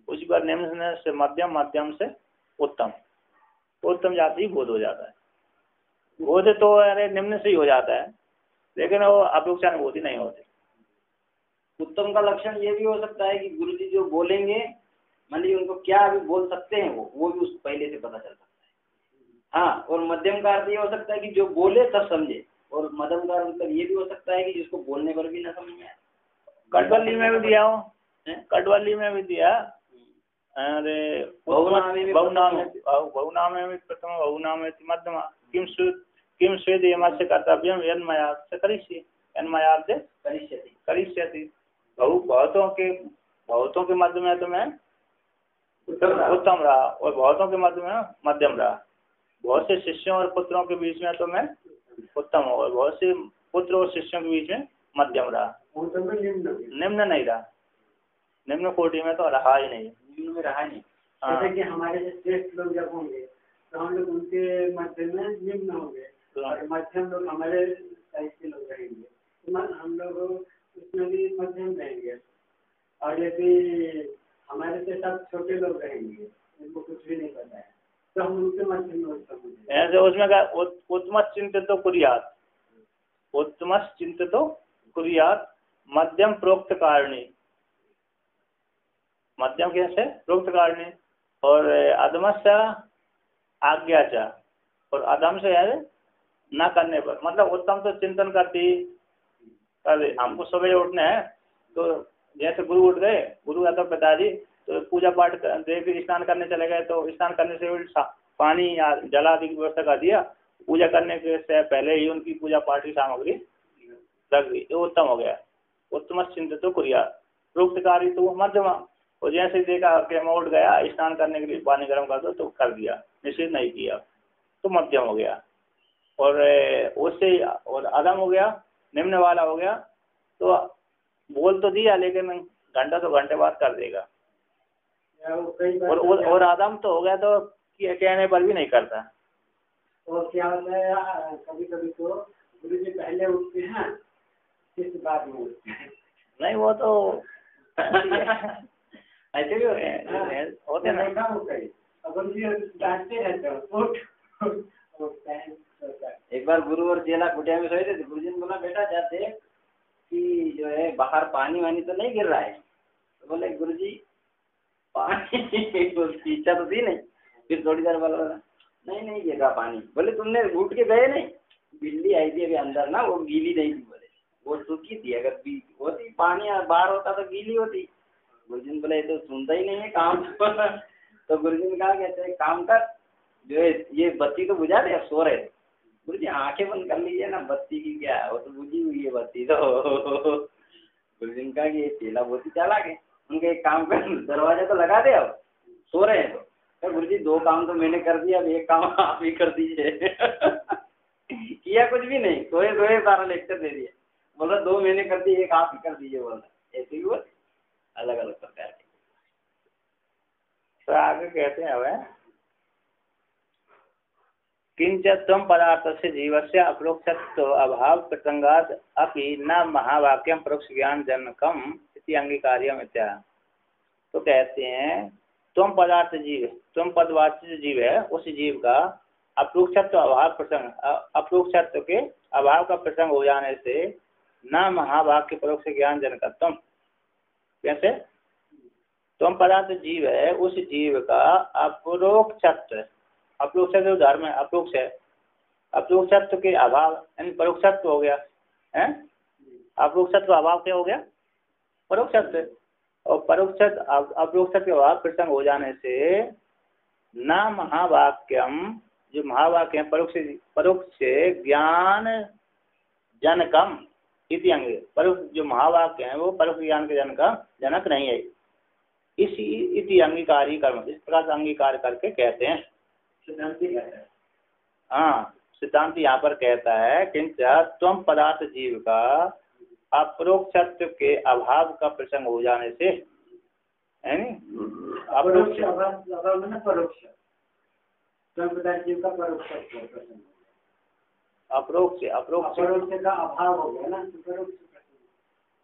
उसी पर निम्न से मध्यम, मध्यम से उत्तम, उत्तम जाती ही बोध हो जाता है। बोध तो अरे निम्न से ही हो जाता है, लेकिन वो अपेक्षानुभूति नहीं होती। उत्तम का लक्षण ये भी हो सकता है कि गुरु जी जो बोलेंगे, मान लीजिए उनको क्या अभी बोल सकते हैं वो भी उसको पहले से पता चल सकता है। हाँ, और मध्यम का अर्थ ये हो सकता है कि जो बोले सब समझे, और मध्यम का मतलब ये भी हो सकता है कि जिसको बोलने पर भी ना समझ में आए। कटवली में भी दिया हो, कटवली में भी दिया, अरे बहुनाम में प्रथम, बहुनाम में मध्यम, किम स्वेद यमस्य कर्तव्यम यन्मया से करिष्ये, यन्मया से करिष्यति। बहुतों के मध्य में तो मैं उत्तम रहा, और बहुतों के मध्य में मध्यम रहा। बहुत से शिष्यों और पुत्रों के बीच में तो मैं उत्तम हूँ, और बहुत से पुत्र और शिष्यों के बीच में मध्यम रहा, निम्न नहीं रहा। निम्न कोटि में तो रहा ही नहीं, निम्न में रहा नहीं। जैसे कि हमारे जो श्रेष्ठ लोग जब होंगे तो हम लोग उनके मध्य में निम्न होंगे, और मध्यम लोग हमारे साइज के लोग रहेंगे, तो हम लोग उसमें भी मध्यम रहेंगे। और यदि हमारे से सब छोटे लोग रहेंगे, उनको कुछ भी नहीं पता है, तो हम उनके मध्य में उत्तम ऐसे उसमें क्या उत्तम चिंतित तो कुरियात, उत्तम चिंतित तो कुरियात, मध्यम प्रोक्त कारणी, मध्यम कैसे प्रोक्त कारणी, और अधमस्य आज्ञाचा, और अधम से है न करने पर। मतलब उत्तम तो चिंतन करती, अरे हमको सुबह उठना है, तो जैसे गुरु उठ गए, गुरु या तो पिताजी तो पूजा पाठ देव स्नान करने चले गए, तो स्नान करने से पानी या जल आदि की व्यवस्था कर दिया, पूजा करने के से पहले ही उनकी पूजा पाठ की सामग्री रख दी, ये उत्तम हो गया। उत्तम चिंतित तो कुरिया प्रोक्त कार्य तो मध्यमा, और जैसे देखा कि मैं उठ गया स्नान करने के लिए पानी गर्म कर दो तो कर दिया, निषेध नहीं किया तो मध्यम हो गया। और उससे और अधम हो गया, निम्न वाला हो गया, तो बोल तो दिया लेकिन घंटा तो घंटे बाद कर देगा। और आदम तो हो गया तो कहने पर भी नहीं करता। और क्या होता है कभी कभी तो गुरु जी पहले उठते हैं किस बात में उठते हैं, नहीं वो तो ऐसे भी होते हैं ना हो गई। अब गुरु जी डांटते रहते हैं एक बार गुरु और चेला कुटिया में सोए थे, गुरु जी ने बोला बेटा जाते कि जो है बाहर पानी वानी तो नहीं गिर रहा है, तो बोले गुरु जी पानी इच्छा तो थी नहीं। फिर थोड़ी देर बोला नहीं नहीं गिर रहा पानी। बोले तुमने उठ के गए नहीं, बिल्ली आई थी अभी अंदर ना, वो गीली नहीं थी, बोले वो सूखी थी, अगर होती पानी बाहर होता तो गीली होती। गुरुजी ने बोला ये तो सुनता ही नहीं है काम तो गुरुजी ने कहा कि काम कर, जो है ये बत्ती तो बुझा दे, अब सो रहे। गुरुजी आंखें बंद कर लीजिए ना, बत्ती की क्या है, वो तो बुझी हुई है बत्ती तो गुरुजी ने कहा कि ये चेला बहुत ही चालाक है, उनके एक काम कर दरवाजा तो लगा दे, अब सो रहे हैं तो गुरुजी दो काम तो मैंने कर दिया, अब एक काम आप ही कर दीजिए किया कुछ भी नहीं, सोए सोए सारा लेक्चर दे दिया। बोला 2 महीने कर दिए, एक आप ही कर दीजिए। बोला ऐसे ही हुआ, अलग अलग प्रकार के। तो आगे कहते हैं हमें किंच तम पदार्थ से जीवस्य अपरोक्षत्व अभाव प्रसंगात अपि न महावाक्यम परोक्ष ज्ञान जनकम इति अंगीकार्यम इत्या। तो कहते हैं तुम पदार्थ जीव, तुम पदवाच्य जीव है, उस जीव का अपरोक्षत्व अभाव प्रसंग, अपरोक्षत्व के अभाव का प्रसंग हो जाने से न महावाक्य परोक्ष ज्ञान जनकत्व। कैसे? तुम पदार्थ जीव है, उस जीव का अपरोक्षत्व, अपरोक्षत्व धर्म है, अप्रोक्ष है, अपरोक्षत्व के अभाव यानी परोक्षत्व हो गया है। अपरोक्षत्व अभाव क्या हो गया? परोक्षत्व। और परोक्षत्व अपरोक्षत्व के अभाव प्रसंग हो जाने से न महावाक्यम, जो महावाक्य है परोक्ष ज्ञान जनकम इति अंग, परोक्ष जो महावाक्य है वो परोक्ष ज्ञान के जनक नहीं है। इसी इति अंगीकारी कर्म, इस प्रकार से अंगीकार करके कहते हैं, सिद्धांति कहते हैं। हाँ, सिद्धांत यहाँ पर कहता है किंच त्वम पदार्थ जीव का अपरोक्षत्व के अभाव का प्रसंग हो जाने से, है नी? अपरोक्ष अभाव में परोक्ष, त्वम पदार्थ जीव का परोक्षत्व प्रसंग, अपरोक्ष अपरोक्ष का अभाव हो गया ना, परोक्ष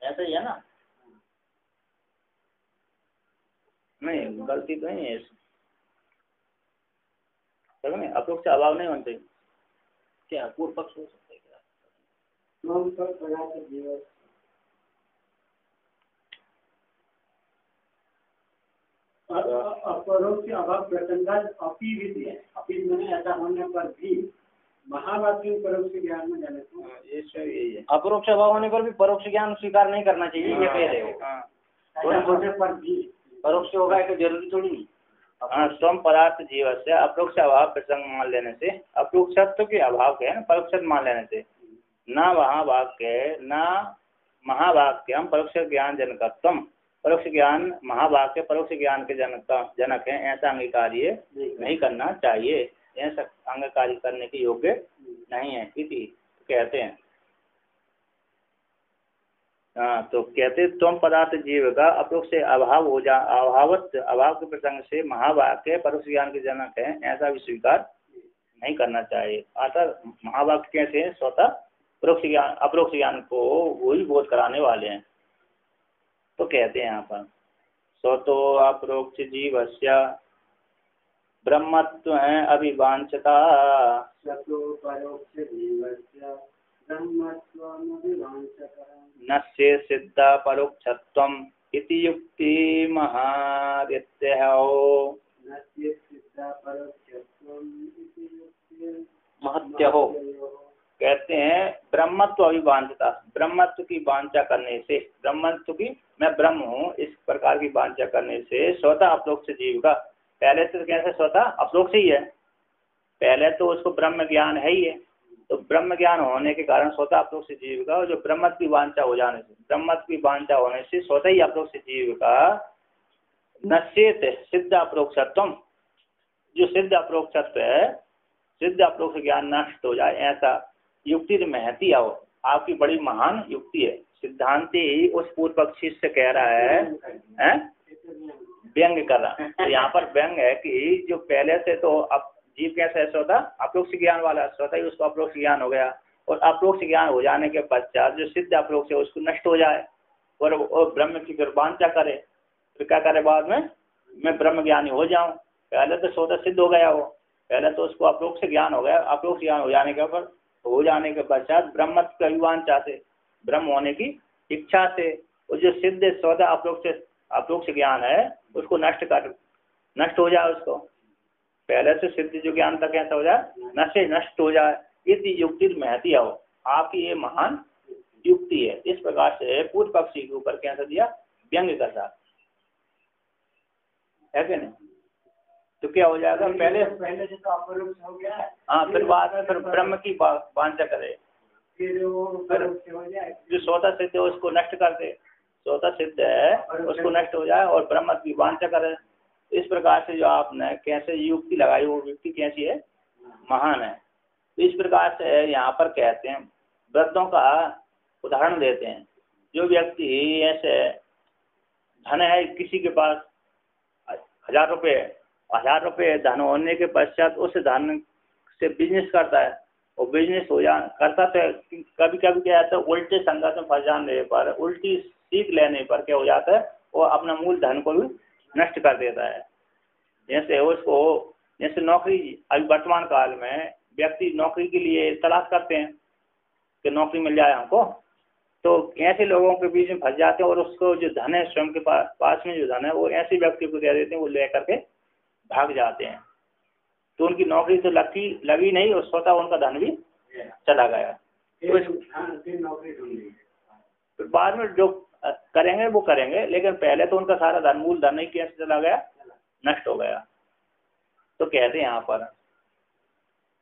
ऐसा ही है ना? नहीं, गलती तो नहीं है इसमें, अपरोक्ष अभाव नहीं बनते क्या? पूर्व पक्ष हो सकता है क्या? पदार्थ जीव अपरोक्ष अभाव प्रसंगात अपी विधि है, अपी मैंने ऐसा होने पर भी महावाक्य परोक्ष ज्ञान में जाने को यही है। अपरोक्ष अभाव होने पर भी परोक्ष ज्ञान स्वीकार नहीं करना चाहिए, ये कह रहे हो। ऐसा होने पर भी परोक्ष होगा तो जरूरी थोड़ी नहीं। स्वयं पदार्थ जीव से अपरोक्ष अभाव प्रसंग मान लेने से, अपरोक्षत्व के अभाव के है ना, परोक्ष मान लेने से न महावाक्य न महावाक्यम परोक्ष ज्ञान जनकत्वम, परोक्ष ज्ञान महावाक्य परोक्ष ज्ञान के जनक है, ऐसा अंगीकार्य नहीं करना चाहिए, ऐसा अंगीकार्य करने के योग्य नहीं है इति कहते हैं। हाँ, तो कहते तुम पदार्थ जीव का अपरोक्ष से अभाव हो जा, अभाव के प्रसंग से महावाक्य परोक्ष ज्ञान के जनक है, ऐसा भी स्वीकार नहीं करना चाहिए। अतः महावाक्य कैसे है? स्वतः परोक्ष ज्ञान अपरोक्ष ज्ञान को वही बोध कराने वाले हैं। तो कहते हैं यहाँ पर स्वतो अपरोक्ष जीवस्य ब्रह्मत्व है अभिवांछता, स्वतो परोक्ष जीवस्य नस्य सिद्धा परोक्षत्वम इति युक्ति महारित्यहो, नस्य सिद्धा परोक्षत्वम इति युक्ति महत्यहो, कहते हैं ब्रह्मत्व अभिवांछता, ब्रह्मत्व की वांछा करने से, ब्रह्मत्व की, मैं ब्रह्म हूँ इस प्रकार की वांछा करने से स्वतः अपरोक्ष जीव का, पहले तो कैसे स्वतः अपरोक्ष ही है, पहले तो उसको ब्रह्म ज्ञान है ही है, तो ब्रह्म ज्ञान होने के कारण स्वतः अपरोक्ष जीव का, और जो ब्रह्मत्व की वांछा हो जाने से, ब्रह्मत्व की वांछा होने से स्वतः ही अपरोक्ष जीव का नश्येत सिद्ध अपरोक्षत्व, जो सिद्ध अपरोक्षत्व है, सिद्ध अपरोक्ष ज्ञान नष्ट हो जाए, ऐसा युक्ति महती आओ, आपकी बड़ी महान युक्ति है। सिद्धांति ही उस पूर्व पक्षी से कह रहा है, व्यंग कर रहा है, तो यहाँ पर व्यंग है कि जो पहले से तो अब जीव कैसे है स्वतः अपरोक्ष ज्ञान वाला, स्वतः ही उसको अपरोक्ष ज्ञान हो गया, और अपरोक्ष ज्ञान हो जाने के पश्चात जो सिद्ध अपरोक्ष है उसको नष्ट हो जाए, और ब्रह्म की फिर वांछा करे, फिर क्या करे बाद में, मैं ब्रह्म ज्ञानी हो जाऊं, पहले तो स्वतः सिद्ध हो गया, वो पहले तो उसको अपरोक्ष ज्ञान हो गया, अपरोक्ष ज्ञान हो जाने के पश्चात ब्रह्मत्व की वांछा से, ब्रह्म होने की इच्छा से, वो जो सिद्ध स्वतः अपरोक्ष ज्ञान है उसको नष्ट हो जाए, उसको पहले से सिद्ध जो ज्ञान था कैसा हो जाए, नष्ट हो जाए, इस युक्ति महती आओ, आपकी ये महान युक्ति है। इस प्रकार से पूर्व पक्षी के ऊपर कैसा दिया, व्यंग कर रहा है कि नहीं, तो क्या हो जाएगा, पहले से तो अपरोक्ष हो गया है, हाँ, फिर बाद में फिर ब्रह्म की वांछा करे, फिर जो स्वतः सिद्ध है उसको नष्ट कर दे, स्वतः सिद्ध है उसको नष्ट हो जाए और ब्रह्म की वांछा करे। इस प्रकार से जो आपने कैसे युक्ति लगाई, वो युक्ति कैसी है, महान है। तो इस प्रकार से यहाँ पर कहते हैं, वृद्धों का उदाहरण देते हैं, जो व्यक्ति ऐसे धन है किसी के पास 1000 रुपये, 1000 रुपये धन होने के पश्चात उस धन से बिजनेस करता है, और बिजनेस करता तो कभी कभी क्या होता है, उल्टे संगत में फंस जाने पर, उल्टी सीख लेने पर क्या हो जाता है, वो अपना मूल धन को भी नष्ट कर देता है। जैसे नौकरी, अभी वर्तमान काल में व्यक्ति नौकरी के लिए तलाश करते हैं कि नौकरी मिल जाए हमको, तो ऐसे लोगों के बीच में फंस जाते हैं, और उसको जो धन है स्वयं के पास में जो धन है वो ऐसे व्यक्ति को दे देते हैं, वो लेकर के भाग जाते हैं, तो उनकी नौकरी तो लगी नहीं, और स्वतः उनका धन भी चला गया। फिर बाद में जो करेंगे वो करेंगे, लेकिन पहले तो उनका सारा धन, मूल धन ही कैसे चला गया, नष्ट हो गया। तो कहते हैं यहाँ पर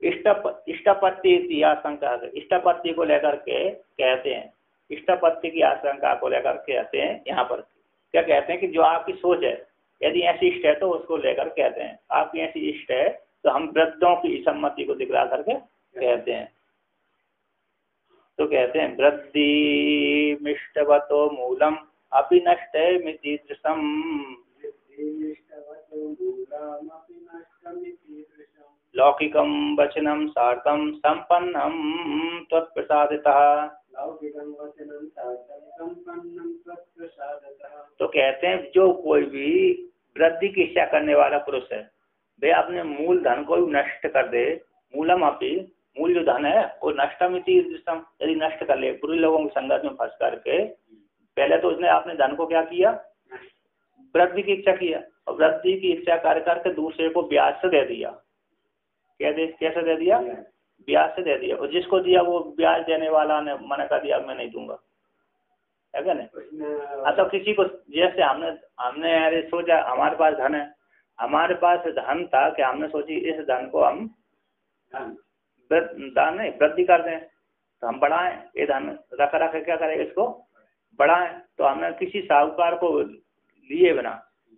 इष्टपत्ति की आशंका, इष्टपत्ति को लेकर के कहते हैं, इष्टपत्ति की आशंका को लेकर कहते हैं यहाँ पर, क्या कहते हैं कि जो आपकी सोच है, यदि ऐसी इष्ट है तो उसको लेकर कहते हैं, आपकी ऐसी इष्ट है तो हम वृद्धों की सम्मति को दिखला करके कहते हैं। तो कहते हैं वृद्धि मिष्टवतो मूलम अपि नष्ट मितीदृशम, लौकिकम वचनम सार्थम संपन्नम त्वत्प्रसादितः। तो कहते हैं जो कोई भी वृद्धि की इच्छा करने वाला पुरुष है, वे अपने मूल धन को नष्ट कर दे, मूलम अपि, मूल जो धन है वो नष्टमिति दृष्टम, यदि नष्ट कर ले, बुरे लोगों की संगत में फंस करके, पहले तो उसने अपने धन को क्या किया, वृद्धि की इच्छा किया, और वृद्धि की इच्छा कर करके दूसरे को ब्याज से दे दिया, कैसे दे दिया, ब्याज से दे दिया, और जिसको दिया वो ब्याज देने वाला ने मना कर दिया, मैं नहीं दूंगा, है क्या नहीं। अच्छा, किसी को जैसे हमने यार सोचा हमारे पास धन है, हमारे पास धन था कि हमने सोची इस धन को हम दान नहीं वृद्धि कर दें, तो हम बढ़ाएं, ये धन रख क्या करें, इसको बढ़ाएं। तो हमने किसी साहूकार को लिए बिना,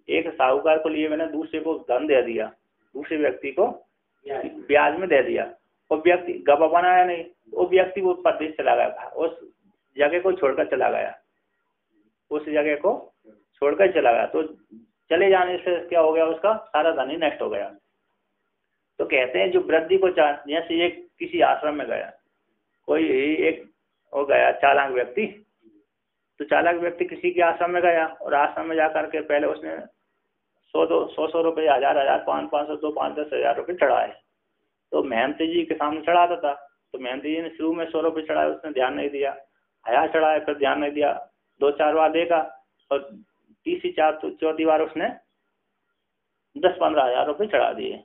एक साहूकार को लिए बिना दूसरे को धन दे दिया, दूसरे व्यक्ति को ब्याज में दे दिया, वो व्यक्ति गवा बनाया नहीं, वो व्यक्ति वो परदेश चला गया, उस जगह को छोड़कर चला गया, उस जगह को छोड़कर चला गया, तो चले जाने से क्या हो गया, उसका सारा धन ही नष्ट हो गया। तो कहते हैं जो वृद्धि को जैसे एक किसी आश्रम में गया, कोई एक हो गया चालाक व्यक्ति, तो चालाक व्यक्ति किसी के आश्रम में गया, और आश्रम में जाकर के पहले उसने 100 रुपये, 1000, 500, 510 हजार रुपये चढ़ाए। तो महंती जी के सामने चढ़ाता था, तो महंती जी ने शुरू में 100 रुपये चढ़ाए, उसने ध्यान नहीं दिया, 1000 चढ़ाए, फिर ध्यान नहीं दिया, 2-4 बार देखा, और तीसरी चौथी बार उसने 10-15 हजार रुपये चढ़ा दिए,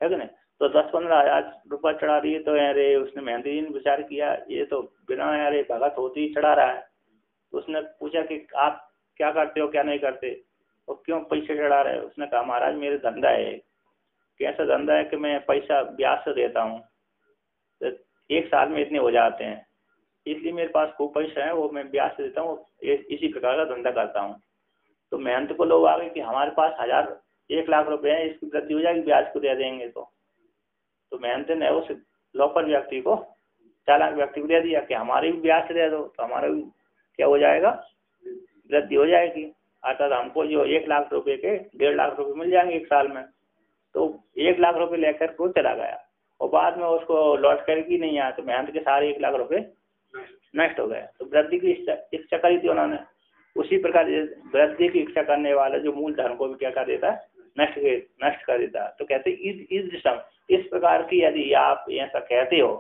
है कि नहीं। तो 10-15 हजार रुपया चढ़ा दिए। तो अरे उसने मेहंदी जी ने विचार किया ये तो बिना अरे भगत होते ही चढ़ा रहा है। तो उसने पूछा कि आप क्या करते हो क्या नहीं करते और क्यों पैसे चढ़ा रहे हो। उसने कहा महाराज मेरे धंधा है। कैसा धंधा है कि मैं पैसा ब्याज से देता हूँ, तो 1 साल में इतने हो जाते हैं, इसलिए मेरे पास खूब पैसा है वो मैं ब्याज से देता हूँ, इसी प्रकार का धंधा करता हूँ। तो मेहनत को लोग आ गए कि हमारे पास 1 लाख रुपए है, इसकी वृद्धि हो जाएगी ब्याज को दे देंगे। तो मेहनत ने उस लोकल व्यक्ति को, चालाक व्यक्ति को दे दिया कि हमारे भी ब्याज से दे दो, तो हमारा भी क्या हो जाएगा, वृद्धि हो जाएगी। अर्थात हमको जो 1 लाख रुपए के 1.5 लाख रुपए मिल जाएंगे 1 साल में। तो 1 लाख रुपए लेकर को चला गया और बाद में उसको लौट कर भी नहीं आया, तो मेहनत के सारे 1 लाख रुपए नष्ट हो गए। तो वृद्धि की इच्छा करी थी उन्होंने। उसी प्रकार वृद्धि की इच्छा करने वाला जो मूल धन को भी क्या कर देता है, नष्ट कर देता है। तो कहते इस प्रकार की यदि आप ऐसा कहते हो,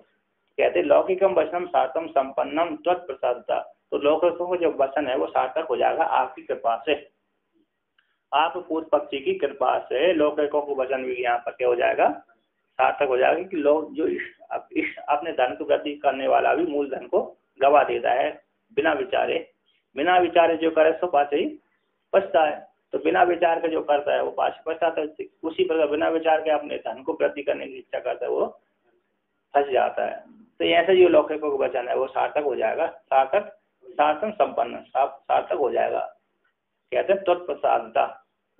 कहते लौकिकम वचनम सार्थम संपन्नम त्वत्प्रसादता, तो लौकिकों को जो वचन है वो सार्थक हो जाएगा आपकी कृपा से, आप पूर्व पक्षी की कृपा से लौकिकों को वचन भी यहाँ पर क्या हो जाएगा, सार्थक हो जाएगा। कि लोग जो अपने धन को वृद्धि करने वाला भी मूल धन को गवा देता है बिना विचारे जो करे सो पाछे ही पछता है। तो बिना विचार के जो करता है वो पाछे पछताता है। उसी प्रकार बिना विचार के अपने धन को वृद्धि करने की इच्छा करता है वो फंस जाता है। तो ऐसे जो लौकिकों को वचन है वो सार्थक हो जाएगा, सार्थक संपन्न सार्थक हो जाएगा। कहते हैं तत्प्रसादता,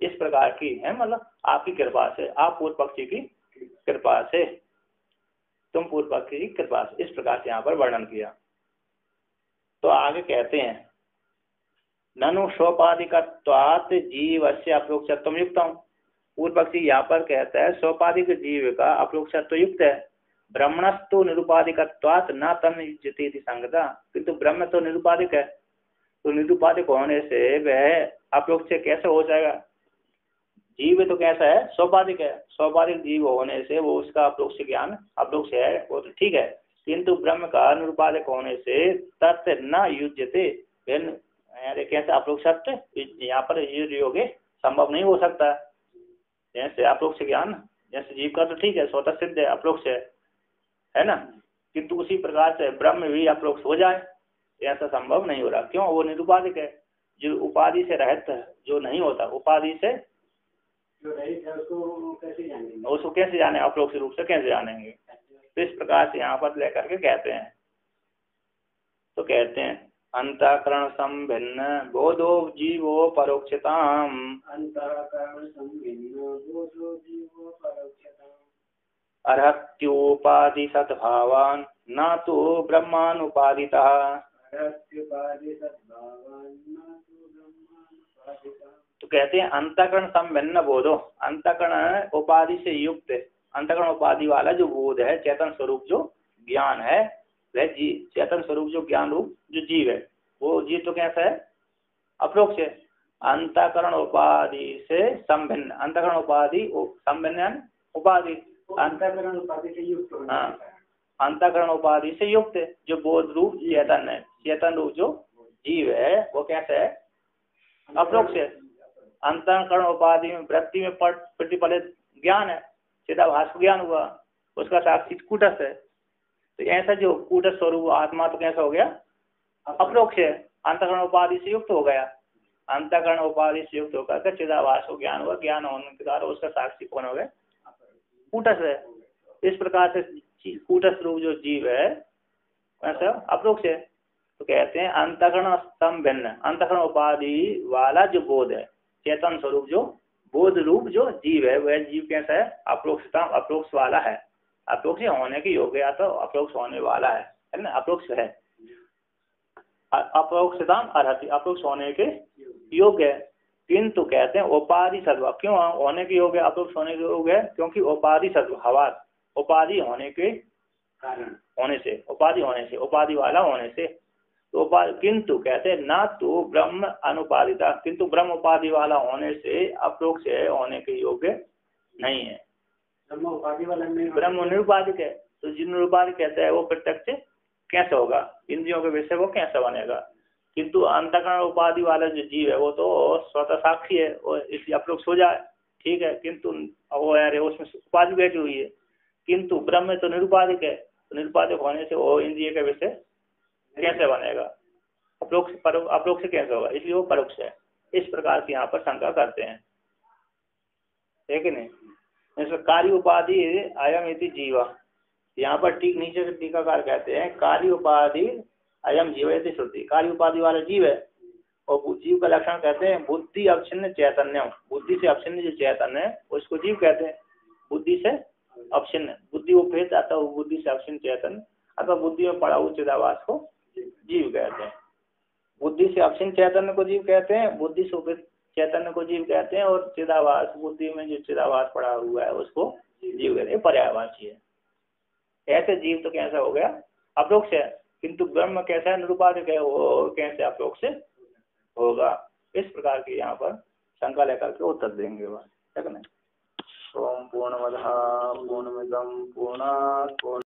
इस प्रकार की है, मतलब आपकी कृपा से, आप पूर्व पक्षी की कृपा से, तुम पूर्व पक्षी की कृपा से, इस प्रकार से यहाँ पर वर्णन किया। तो आगे कहते हैं ननु सोपाधिकत्वात् जीवस्य अपरोक्षत्वं युक्तम्। पूर्व पक्षी यहाँ पर कहता है सोपाधिक जीव का अपरोक्षत्व युक्त है। ब्रह्मणस्तु निरुपाधिकत्वात् न तन्युज्यते इति संगता, किंतु ब्रह्म तो निरुपाधिक है, तो निरुपाधिक होने से वह अपरोक्ष कैसे हो जाएगा। जीव तो कैसा है, सोपाधिक है, सोपाधिक जीव होने से वो उसका अपरोक्ष ज्ञान अपरोक्ष है, वो तो ठीक है, किंतु ब्रह्म का निरुपाधिक होने से तत् न युज्यते, कैसे अपरोक्षत्व यहाँ पर योग संभव नहीं हो सकता। जैसे अपरोक्ष ज्ञान जैसे जीव का तो ठीक है, स्वतः सिद्ध है, अपरोक्ष है ना, किंतु उसी प्रकार से ब्रह्म भी अपरोक्ष हो जाए ऐसा संभव नहीं हो रहा। क्यों, वो निरुपाधिक है, जो उपाधि से रहित जो नहीं होता, उपाधि से जो रहित है उसको कैसे जाने, अपरोक्ष रूप से कैसे जानेंगे। तो इस प्रकार से यहाँ पर लेकर के कहते हैं। तो कहते हैं अंतःकरण संभिन्न बोधो जीवो परोक्षताम, अंतःकरण संभिन्न बोधो जीवो परोक्षताम, अर्हत्योपाधि सद्भावान न तो ब्रह्मानुपादितः। तो कहते हैं अंतःकरण संभिन्न बोधो, अंतःकरण उपाधि से युक्त, अंतःकरण उपाधि वाला जो बोध है, चेतन स्वरूप जो ज्ञान है, वह चेतन स्वरूप जो ज्ञान रूप जो जीव है, वो जीव तो कैसा है, अपरोक्ष है। अंतःकरण उपाधि से संभिन्न, अंतःकरण उपाधि संभिन्न उपाधि, अंतःकरण उपाधि से युक्त, हाँ, अंतःकरण उपाधि से युक्त जो बोध रूप चेतन है, चेतन रूप जो जीव है वो कैसे है, अपरोक्ष है। अंतःकरण उपाधि में वृत्ति में प्रतिफलित ज्ञान है, चिदाभास ज्ञान हुआ, उसका साक्षी कूटस्थ है। तो ऐसा जो कूटस्थ स्वरूप आत्मा तो कैसा हो गया, अपरोक्ष है, अंतःकरण उपाधि से युक्त हो गया। अंतःकरण उपाधि से युक्त होकर चिदाभास को ज्ञान हुआ, ज्ञान होने के द्वारा उसका साक्षी कौन हो गया, कूटस्थ है। इस प्रकार से कूटस्थ रूप जो जीव है ऐसा अपरोक्ष है। तो कहते हैं अंतःकरण संभिन्न, अंतःकरण उपाधि वाला जो बोध है, चेतन स्वरूप जो बोध रूप जो जीव है, वह जीव कैसा है, अप्रोक्षता, अप्रोक्ष वाला है, अप्रोक्ष होने की योग्य या तो अप्रोक्ष होने वाला है ना, अप्रोक्ष है, अप्रोक्षता अर्हति, अप्रोक्ष होने के योग्य है। किंतु कहते हैं उपाधि सद्भाव, क्यों होने के योग्य, अप्रोक्ष होने के योग्य है, क्योंकि उपाधि सद्भाव, उपाधि होने के कारण होने से, उपाधि होने से, उपाधि वाला होने से, तो किंतु कहते हैं ना तो ब्रह्म अनुपादिता, किंतु ब्रह्म उपाधि वाला होने से अप्रोक्ष होने के योग्य नहीं है। ब्रह्म उपाधि वाला नहीं, ब्रह्म निरुपाधिक है, तो जिन निरुपाधिक कहते हैं वो प्रत्यक्ष कैसे होगा, इंद्रियों के विषय वो कैसे बनेगा। किंतु अंतःकरण उपाधि वाला जो जीव है वो तो स्वतः साक्षी है, वो इसलिए अप्रोक्ष हो जाए, ठीक है, किंतु वो यार उसमें उपाधि बैठी हुई है, किंतु ब्रह्म तो निरुपाधिक है, तो निरुपाधिक होने से वो इंद्रिय का विषय कैसे बनेगा? अपरोक्ष से कैसे होगा? इसलिए वो परोक्ष है। इस प्रकार से यहाँ पर शंका करते हैं, है कि नहीं? इसमें कार्य उपाधि अयम इति जीवा, यहाँ पर ठीक नीचे टीकाकार कहते हैं कार्य उपाधि अयम जीव इति श्रुति। कार्य उपाधि वाला जीव है, और जीव का लक्षण कहते हैं बुद्धि अवच्छिन्न चैतन्य। बुद्धि से अवच्छिन्न जो चैतन्य है उसको जीव कहते हैं। बुद्धि से अवच्छिन्न, बुद्धि वो भेद आता है, बुद्धि से अवच्छिन्न चैतन्य अथवा बुद्धि में पड़ा हुआ चिदाभास को जीव कहते हैं। बुद्धि से अवच्छिन्न चैतन्य को जीव कहते हैं, बुद्धि से उपहित चैतन्य को जीव कहते हैं, और चिदाभास बुद्धि में जो चिदाभास पड़ा हुआ है उसको जीव कहते हैं। पर्यायवाची है। ऐसे जीव तो कैसा हो गया? अपरोक्ष है। किंतु ब्रह्म कैसा है? निरुपाधिक है, वो कैसे अपरोक्ष होगा? इस प्रकार की यहाँ पर शंका लेकर के उत्तर देंगे वह, ठीक है ना। ओम पूर्णमदः पूर्णमिदं पूर्णात्